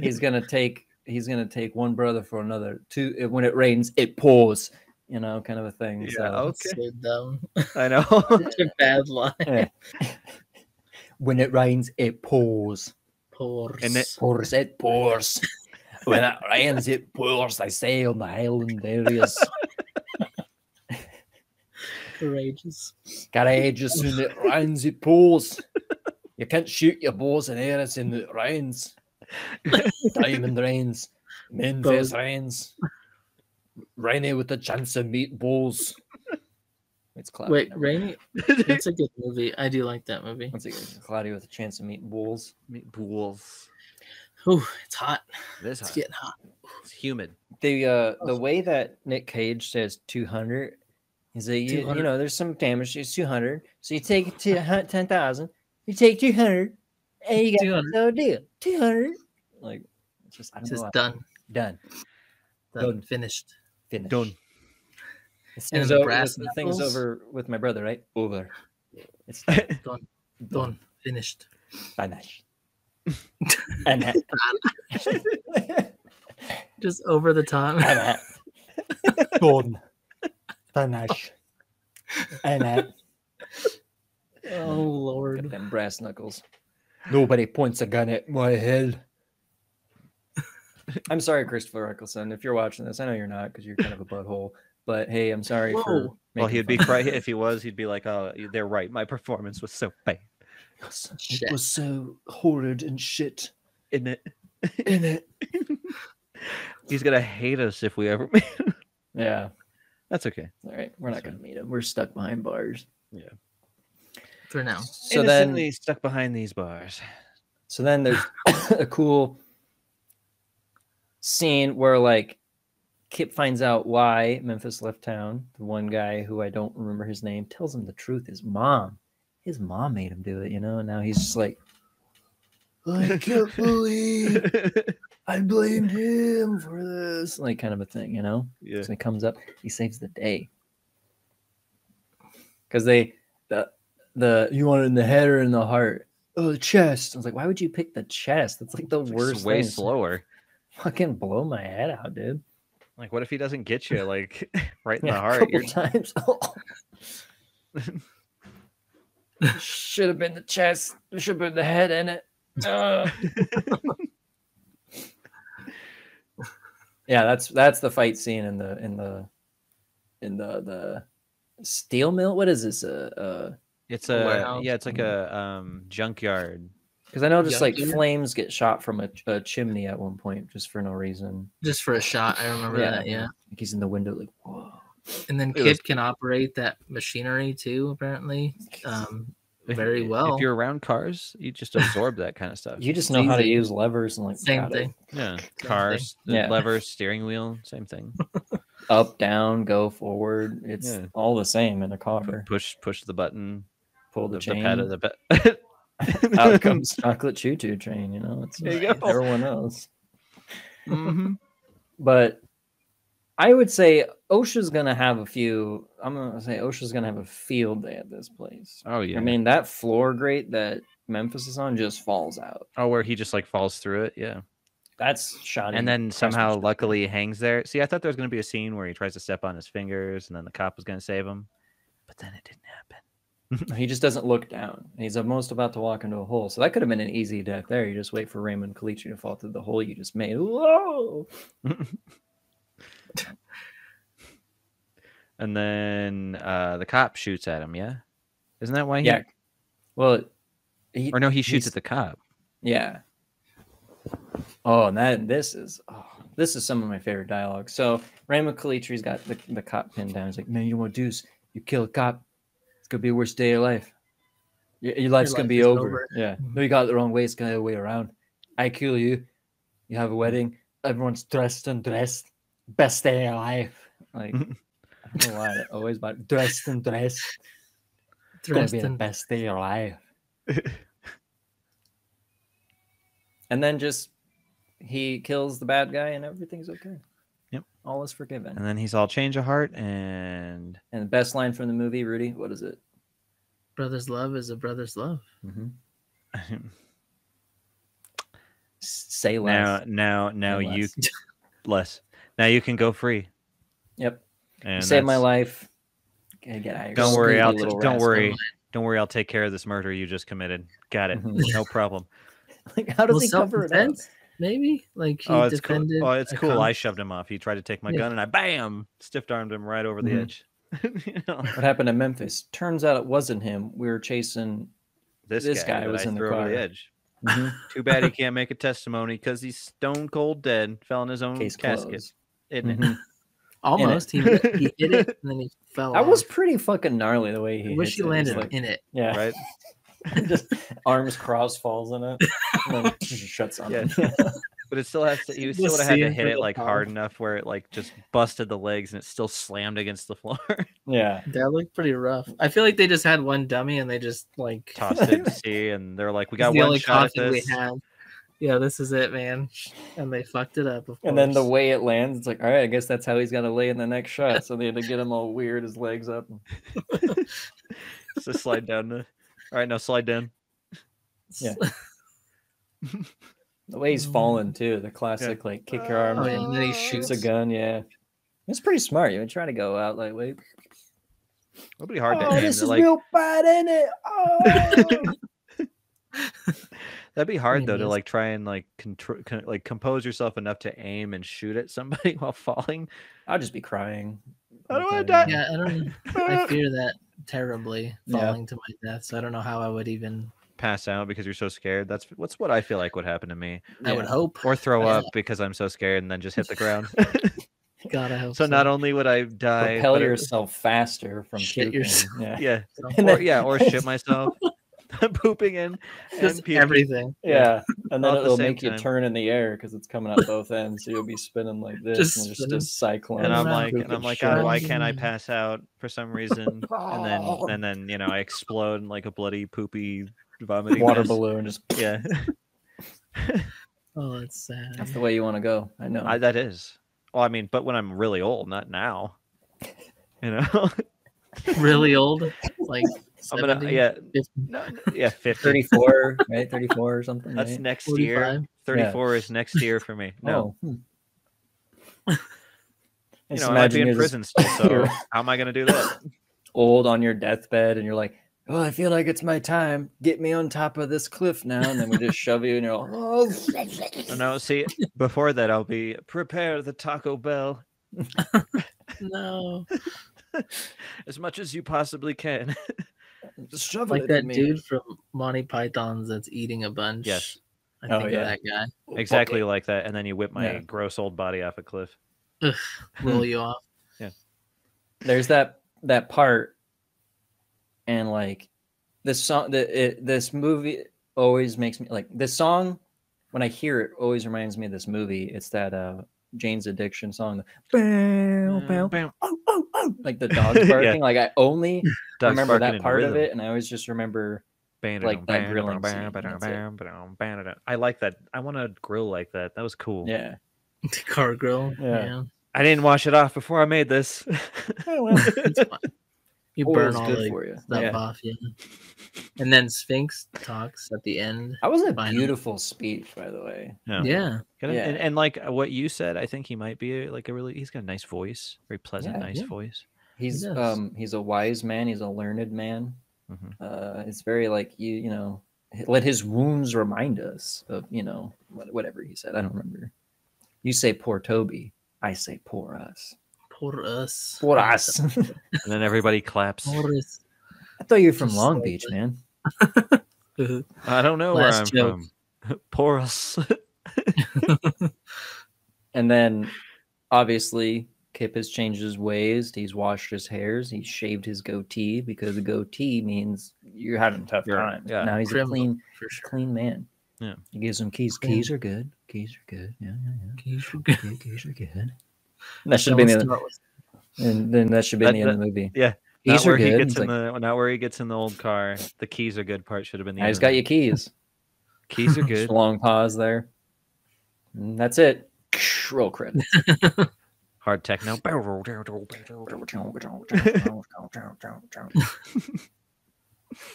He's gonna take one brother for another. When it rains, it pours. You know, kind of a thing. Yeah, So, okay. So dumb. I know. Such a bad line. yeah. When it rains, it pours. Pours. And it- Pours, it pours. When it rains, it pours. I say on the Highland areas. Courageous. Courageous when it rains, it pours. You can't shoot your bows and arrows in it rains. Diamond rains. Memphis rains. Rainy with a chance of meatballs. It's cloudy. Wait, never Rainy. It's a good movie. I do like that movie. What's it? Cloudy with a chance of meatballs. Meatballs. Oh, it's hot. This It's hot. getting hot. It's humid. The way that Nick Cage says 200 is that you 200. know there's some damage. It's 200, so you take it to 10,000. You take 200, and you got 200. no deal. 200, like it's just I don't Just know. done. Done. Done. Finished. Finished. Done. It's And things the over, brass the things knuckles? over with my brother, right? Over. It's Done. Done. Finished. finished. And Just over the top. done. Finish. And Oh Lord. them brass knuckles. Nobody points a gun at my head. I'm sorry, Christopher Eccleston. If you're watching this, I know you're not because you're kind of a butthole. But hey, I'm sorry for. Whoa. Well, making he'd be fun. cry if he was. He'd be like, "Oh, they're right. My performance was so bad, Shit. It was so horrid and shit isn't it?" in it. He's gonna hate us if we ever meet him. Yeah. That's okay. All right. We're not gonna meet him. We're stuck behind bars. For now. So then, Innocently stuck behind these bars. there's a cool scene where like Kip finds out why Memphis left town. The one guy who I don't remember his name tells him the truth. His mom made him do it, you know. And now he's just like, I can't believe I blamed him for this, like kind of a thing, you know. Yeah. So he comes up, he saves the day because the you want it in the head or in the heart? Oh, the chest. I was like, why would you pick the chest? That's like the It's worst. way thing. slower. Fucking blow my head out, dude. Like, what if he doesn't get you like right in Yeah, the a heart? couple You're times. Should have been the chest. There should have been the head in it. Yeah, that's the fight scene in the steel mill. What is this? it's A a warehouse. yeah, it's like a junkyard. Because I know just like Junkyard? flames get shot from a chimney at one point, just for no reason. Just for a shot. I remember that. Yeah. Like he's in the window, like whoa. And then It was- Kip can operate that machinery too, apparently. Very well. If you're around cars, you just absorb that kind of stuff. You just know how to easy. use levers and like Same got it. thing. Yeah, cars, the Yeah. levers, steering wheel, same thing. Up, down, go forward. It's Yeah. all the same in a car. Push the button. Pull the The chain. pad of the Out comes chocolate choo-choo train. You know, it's There you go. everyone knows. Mhm. But I would say OSHA's gonna have a few. I'm gonna say OSHA's gonna have a field day at this place. Oh yeah. I mean, that floor grate that Memphis is on just falls out. oh, where he just like falls through it. Yeah. That's shoddy. And then somehow craftsmanship. luckily hangs there. See, I thought there was going to be a scene where he tries to step on his fingers and then the cop was going to save him. But then it didn't happen. He just doesn't look down. He's almost about to walk into a hole. So that could have been an easy death there. You just wait for Raymond Calitri to fall through the hole you just made. Whoa! And then the cop shoots at him. Yeah, isn't that why? Yeah. Well, Or no, he shoots he's- at the cop. Yeah. Oh, and this is some of my favorite dialogue. So Raymond Calitri's got the cop pinned down. He's like, "Man, you know what, Deuce? You kill a cop, it's gonna be the worst day of your life. Your life's gonna life be is over. over." Yeah. Mhm. No, you got it the wrong way. It's gonna be the way around. I kill you. You have a wedding. Everyone's dressed and dressed. Best day of your life. Like, I don't know why. Always about dressed and dressed. It's gonna be the best day of your life. And then just he kills the bad guy and everything's okay. Yep. All is forgiven. And then he's all change of heart and And the best line from the movie, Rudy, what is it? Brother's love is a brother's love. Say less. now Say you less. less. Now you can go free. Yep. And You saved my that's- life. Okay, get out of here. Don't worry, Sneaky little don't rascal. worry. Don't worry, I'll take care of this murder you just committed. Got it. Mhm. No problem. Like, how does Well, he cover it up? self-defense, maybe? Like he It's cool. defended. Oh, it's a cool. cop. I shoved him off. He tried to take my Yeah. gun and I bam stiff armed him right over the Mhm. edge. You know? What happened in Memphis? Turns out it wasn't him. We were chasing. This guy that was I in the threw over car. the edge. Mhm. Too bad he can't make a testimony because he's stone cold dead. Fell in his own Case casket. closed. Isn't it? Mhm. Almost. He hit it and then he fell That was off. pretty fucking gnarly the way he I wish hits he it. It's landed like- in it. Yeah. Right? Just arms crossed, falls in it, and then shuts on Yeah. it. But it still has to. You Just still would have had to seeing hit for it the like power. hard enough where it like just busted the legs and it still slammed against the floor. Yeah. That looked pretty rough. I feel like they just had one dummy and they just like Tossed it to see, and they're like, "We this is got the one only shot at coffin we this." had. Yeah, this is it, man. And they fucked it up. Of And then the course. way it lands, it's like, all right, I guess that's how he's got to lay in the next shot. So they had to get him all weird, his legs up. So slide down. All right, now slide down. Yeah. The way he's falling too, the classic like kick your arms Oh, yeah, and and then he shoots shoots a gun. Yeah, it's pretty smart. You would try to go out like, wait, It'll be hard to oh, aim. this is Like, real bad, isn't it? Oh. that'd be hard It though to is. like try and like like compose yourself enough to aim and shoot at somebody while falling. I'll just be crying. I don't Like wanna that, die. yeah. Yeah, I don't I fear that terribly, Yeah. falling to my death. So I don't know how I would even Pass out because you're so scared. That's what I feel like would happen to me. I would Yeah. hope. Or throw Yeah. up because I'm so scared and then just hit the ground. God, I hope So not only would I die, Propel but yourself faster from Shit puking. yourself. Yeah. yeah, And or then- yeah, or shit myself, pooping in, just and puking. everything. Yeah, and All then at the it'll same make you time. turn in the air because it's coming out both ends. So you'll be spinning like this, Just and just spinning. a cyclone. And I'm around. like, Pooping God, why shit. can't I pass out for some reason? And then you know, I explode in like a bloody poopy vomiting Water mess. balloon? Just Yeah, Oh, that's sad. that's the way you want to go. I know. that is. Well, I mean, but when I'm really old, not now. You know, Really old, like I'm gonna 70, yeah, 50, no, yeah, 50. 34, right? 34 or something. That's right? next 45. year. 34 is next year for me. No, Oh. you Just know, I might be imagine in you're prison just still. So you're how am I gonna do that? old on your deathbed, and you're like, "Oh, I feel like it's my time. Get me on top of this cliff now." And then we just shove you, and you're all, "Oh, Oh, no, see, before that, I'll be prepare the Taco Bell No, as much as you possibly can. just shove like it that at me." dude from Monty Python's that's eating a bunch. Yes. I Oh, think yeah. of that guy. Exactly like that, and then you whip my Yeah. gross old body off a cliff. Roll you off. There's that part, and like this song, this movie always makes me like this song. When I hear it, always reminds me of this movie. It's that Jane's Addiction song, the bow, bow, oh, oh, oh, like the dogs barking. Like I only Dogs remember barking that in part of rhythm. it, and I always just remember like that grilling scene. That's it. I like that. I want to grill like that. That was cool. Yeah. Car grill. Yeah. Yeah. I didn't wash it off before I made this. Oh, well. It's fine. You burn Oil's all good the for you. stuff Yeah. off, yeah. And then Sphinx talks at the end. That was a Finally. beautiful speech, by the way. No. Yeah. Gotta- Yeah. And like what you said, I think he might be like he's got a nice voice, very pleasant, Yeah, nice yeah. voice. He's does. he's a wise man. He's a learned man. Mhm. It's very like you know, let his wounds remind us of whatever he said. I don't remember. You say poor Toby, I say poor us. For us. For us. And then everybody claps. For us. I thought you were from Just Long like Beach, that. man. I don't know Last where I'm joke. from. Porous. And then, obviously, Kip has changed his ways. He's washed his hairs. He's shaved his goatee because a goatee means you're having tough You're- times. yeah. Now he's a Criminal, clean, for sure. clean man. Yeah. He gives him keys. Clean. Keys are good. Keys are good. Yeah. Keys are good. Keys are good. That should be in the, and then that should be in the end of the movie. Yeah. Keys Not are where he good. gets He's in like, the not where he gets in the old car. The keys are good part should have been the I end just of got it. you keys. Keys are Just good. a long pause there. And that's it. Roll credits. Hard techno.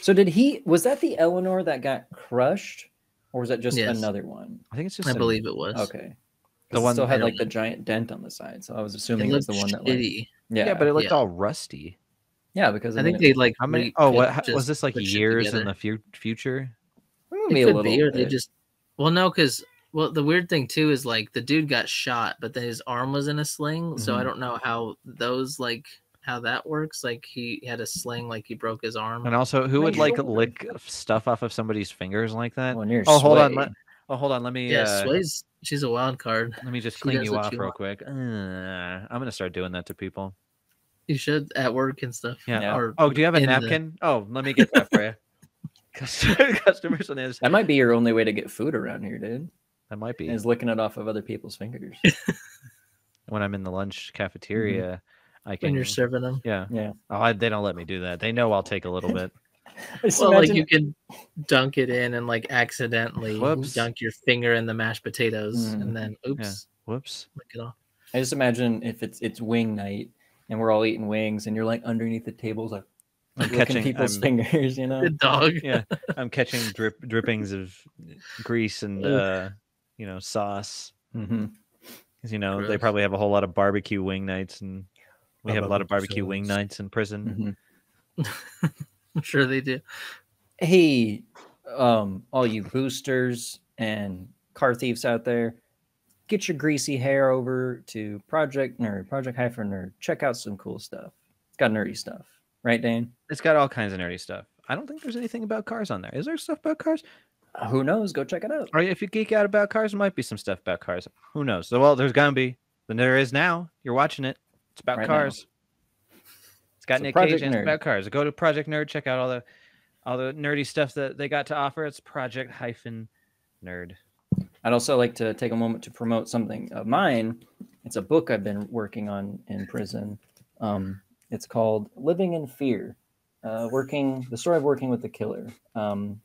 So was that the Eleanor that got crushed, or was that just Yes. another one? I think it's just I believe it was. Okay. The The one- one still I had don't like the know. giant dent on the side, so I was It assuming it was looked the one that like shitty. yeah, but it looked Yeah. all rusty. yeah, because I mean, think they like. How many? re- Oh, put- what was just this like put shit years in together. the future? maybe It a could little be, or they bit. just. Well, no, because the weird thing too is like the dude got shot, but then his arm was in a sling, so I Mhm. don't know how those like how that works. Like he had a sling, like he broke his arm. And also, who would My like shoulder. lick stuff off of somebody's fingers like that? Well, near Oh, hold on. Sway. Hold on. Let me. Yeah, Sway's she's a wild card. Let me just She clean does you what off you real want. quick. I'm gonna start doing that to people. You should at work and stuff. Yeah. Yeah. Or Oh, do you have a in the- napkin? Oh, let me get that for you. Customers on this. That might be your only way to get food around here, dude. That might be Is licking it off of other people's fingers. when I'm in the lunch cafeteria. I can. when you're serving them. Yeah. Yeah. Oh, they don't let me do that. They know I'll take a little bit. Just Well, like imagine- you can dunk it in and like accidentally Whoops. dunk your finger in the mashed potatoes, Mm. and then oops, Whoops. lick it off. I just imagine if it's wing night and we're all eating wings and you're like underneath the tables like I'm licking catching people's I'm- fingers, you know? Good dog. Yeah, I'm catching drippings of grease and sauce. Mm-hmm. Because they Gross. probably have a whole lot of barbecue wing nights, and we have a lot of Barbecue barbecue wing sauce. nights in prison. Mm-hmm. I'm sure they do. Hey, all you boosters and car thieves out there, get your greasy hair over to Project Nerd, Project-Nerd. Check out some cool stuff. It's got nerdy stuff, right, Dane? It's got all kinds of nerdy stuff. I don't think there's anything about cars on there. Is there stuff about cars? Who knows? Go check it out. Or if you geek out about cars, there might be some stuff about cars. Who knows? So, well, there's gonna be. Then there is now. You're watching it. It's about Right now. cars. It's got So Nick Project Cage and it's Nerd. about cars. Go to Project Nerd. Check out all the nerdy stuff that they got to offer. It's Project-Nerd. I'd also like to take a moment to promote something of mine. It's a book I've been working on in prison. It's called Living in Fear, the story of working with the killer.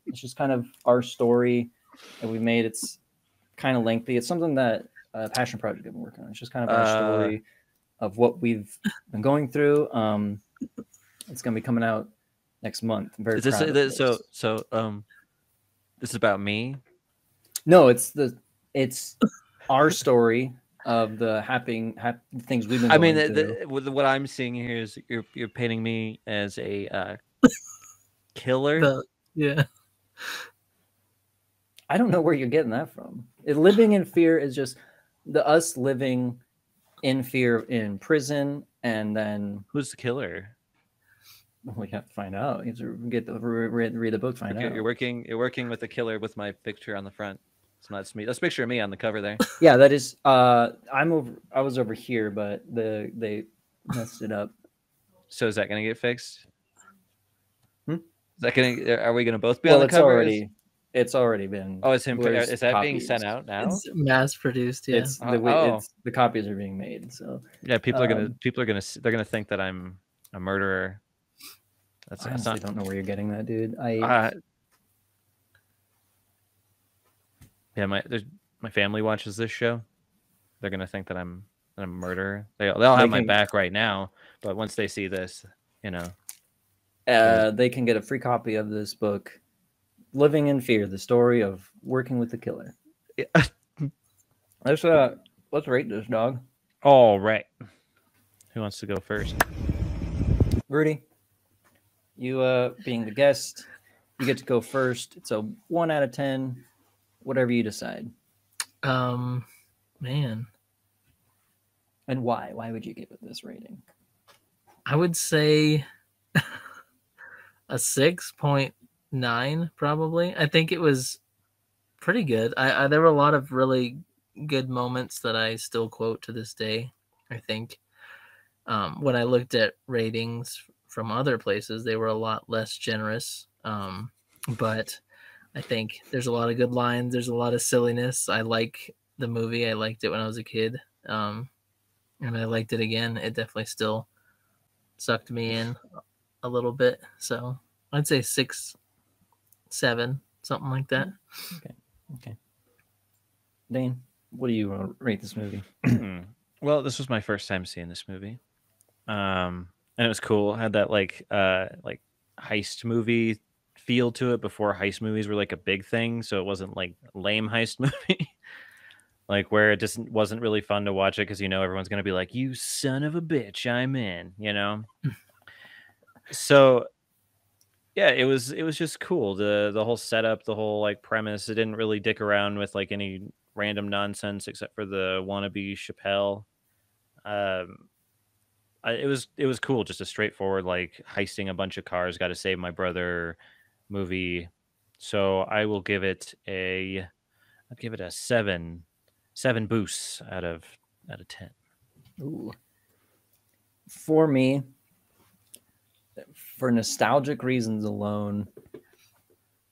It's just kind of our story that we made. It's kind of lengthy. It's something that Passion Project have been working on. It's just kind of our story of what we've been going through. It's going to be coming out next month. I'm very Is this proud of this. this is about me? No, it's our story of the things we've been. I mean, going through. what I'm seeing here is you're painting me as a killer. Yeah. I don't know where you're getting that from. Living in fear is just us living in fear in prison, and then Who's the killer? we have to find out. You have to read the book, find out. You're working with the killer with my picture on the front. It's not me. That's a picture of me on the cover there. Yeah, that is. I was over here, but they messed it up. So is that gonna get fixed? Hmm? Is that gonna? Are we gonna both be on the cover? It's already been. Oh, it's him. There's Is that being copies. sent out now? It's mass produced. Yeah. It's the way the copies are being made. So Yeah, people are gonna think that I'm a murderer. I That's honestly not. don't know where you're getting that, dude. Yeah, my family watches this show. They're gonna think that I'm a murderer. They'll have my can- back right now, but once they see this, they can get a free copy of this book, Living in Fear: The Story of Working with the Killer. Let's rate this, dog. all right. Who wants to go first? Rudy, you being the guest, you get to go first. It's a 1 out of 10, whatever you decide. Man. And why? Why would you give it this rating? I would say a 6.9 probably. I think it was pretty good. I there were a lot of really good moments that I still quote to this day. I think when I looked at ratings from other places, they were a lot less generous. But I think there's a lot of good lines. There's a lot of silliness. I like the movie. I liked it when I was a kid, and I liked it again. It definitely still sucked me in a little bit. So I'd say 6, 7, something like that. Okay. Dane, what do you rate this movie? Well, this was my first time seeing this movie, and it was cool. It had that like heist movie feel to it before heist movies were like a big thing, so it wasn't like lame heist movie. Like where it just wasn't really fun to watch it because everyone's gonna be like, "You son of a bitch, I'm in," So yeah, it was just cool. The whole setup, the whole like premise. It didn't really dick around with like any random nonsense except for the wannabe Chappelle. It was cool, just a straightforward like heisting a bunch of cars, got to save my brother movie. So I'd give it a 7 boosts out of 10. Ooh. For me, for nostalgic reasons alone,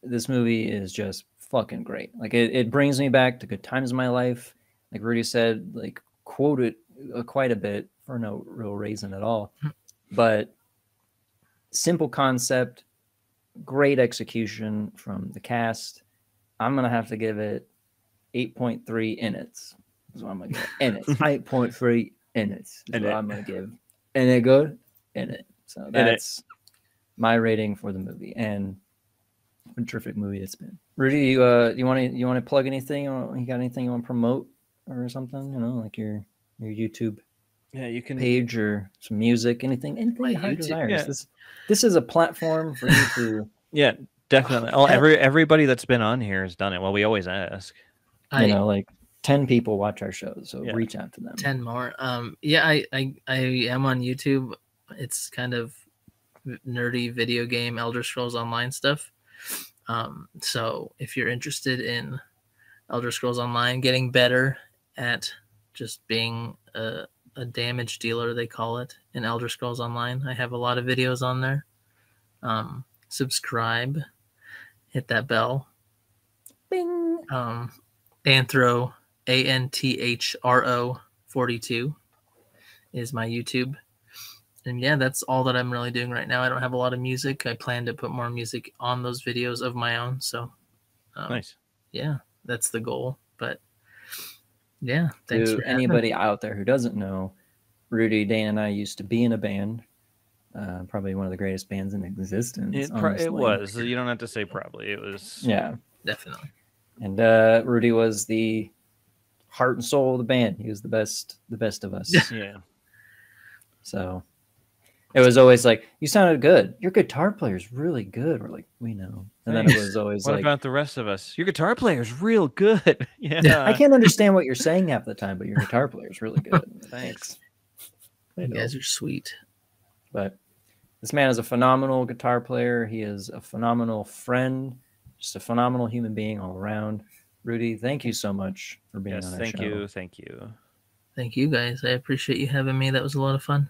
this movie is just fucking great. Like it brings me back to good times in my life. Like Rudy said, like quote it quite a bit for no real reason at all. But simple concept, great execution from the cast. I'm gonna have to give it 8.3 in it. That's what I'm gonna give in it. 8.3 in it. That's what I'm gonna give. And it good in it. So that's my rating for the movie, and what a terrific movie it's been. Rudy, you want to plug anything? You got anything you want to promote or something? Like your YouTube you can page or some music, anything your heart desires. Yeah. This is a platform for you to. Yeah, definitely. Everybody that's been on here has done it. Well, we always ask. Like 10 people watch our shows, so reach out to them. 10 more. I am on YouTube. It's kind of nerdy video game Elder Scrolls Online stuff. So if you're interested in Elder Scrolls Online, getting better at just being a damage dealer, they call it, in Elder Scrolls Online, I have a lot of videos on there. Subscribe, hit that bell. Bing. Anthro, ANTHRO 42 is my YouTube. And yeah, that's all that I'm really doing right now. I don't have a lot of music. I plan to put more music on those videos of my own. So nice. Yeah, that's the goal. But yeah, thanks to anybody out there who doesn't know, Rudy, Dane, and I used to be in a band. Probably one of the greatest bands in existence. It was. You don't have to say probably. It was. Yeah, definitely. And Rudy was the heart and soul of the band. He was the best of us. Yeah. So it was always like, you sounded good. Your guitar player's really good. We're like, we know. And then it was always what about the rest of us? Your guitar player's real good. Yeah. I can't understand what you're saying half the time, but your guitar player's really good. Thanks. You guys are sweet. But this man is a phenomenal guitar player. He is a phenomenal friend, just a phenomenal human being all around. Rudy, thank you so much for being on our show. Thank you. Thank you, guys. I appreciate you having me. That was a lot of fun.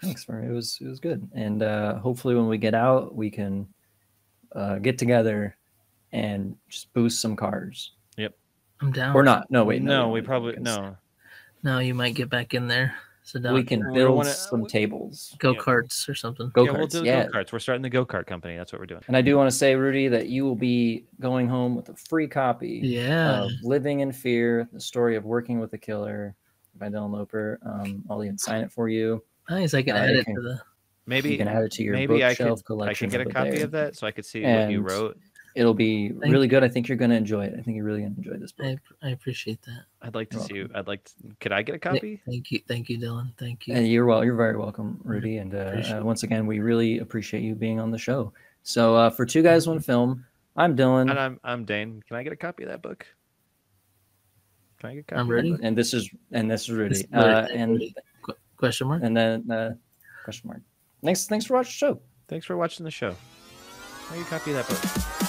Thanks, it was good. And hopefully when we get out, we can get together and just boost some cars. Yep. I'm down. Or not. No, wait. No, we probably no. No, you might get back in there. So we can build some tables. Go-karts or something. Go-karts. We'll do go-karts. We're starting the go-kart company. That's what we're doing. And I do want to say, Rudy, that you will be going home with a free copy of Living in Fear, the story of working with a killer by Dylan Loper. I'll even sign it for you. Nice. I can add it to the... Maybe you can add it to your bookshelf collection. I can get a copy of that so I could see what you wrote. It'll be really good. I think you're going to enjoy it. I think you're really going to enjoy this book. I appreciate that. I'd like to see you. Could I get a copy? Thank you, Dylan. Thank you. And you're very welcome, Rudy. And once again, we really appreciate you being on the show. So for Two Guys, One Film, I'm Dylan. And I'm Dane. Can I get a copy of that book? Can I get a copy? I'm ready. And this is Rudy. Question mark. And then question mark. Thanks for watching the show. Thanks for watching the show. How do you copy that book?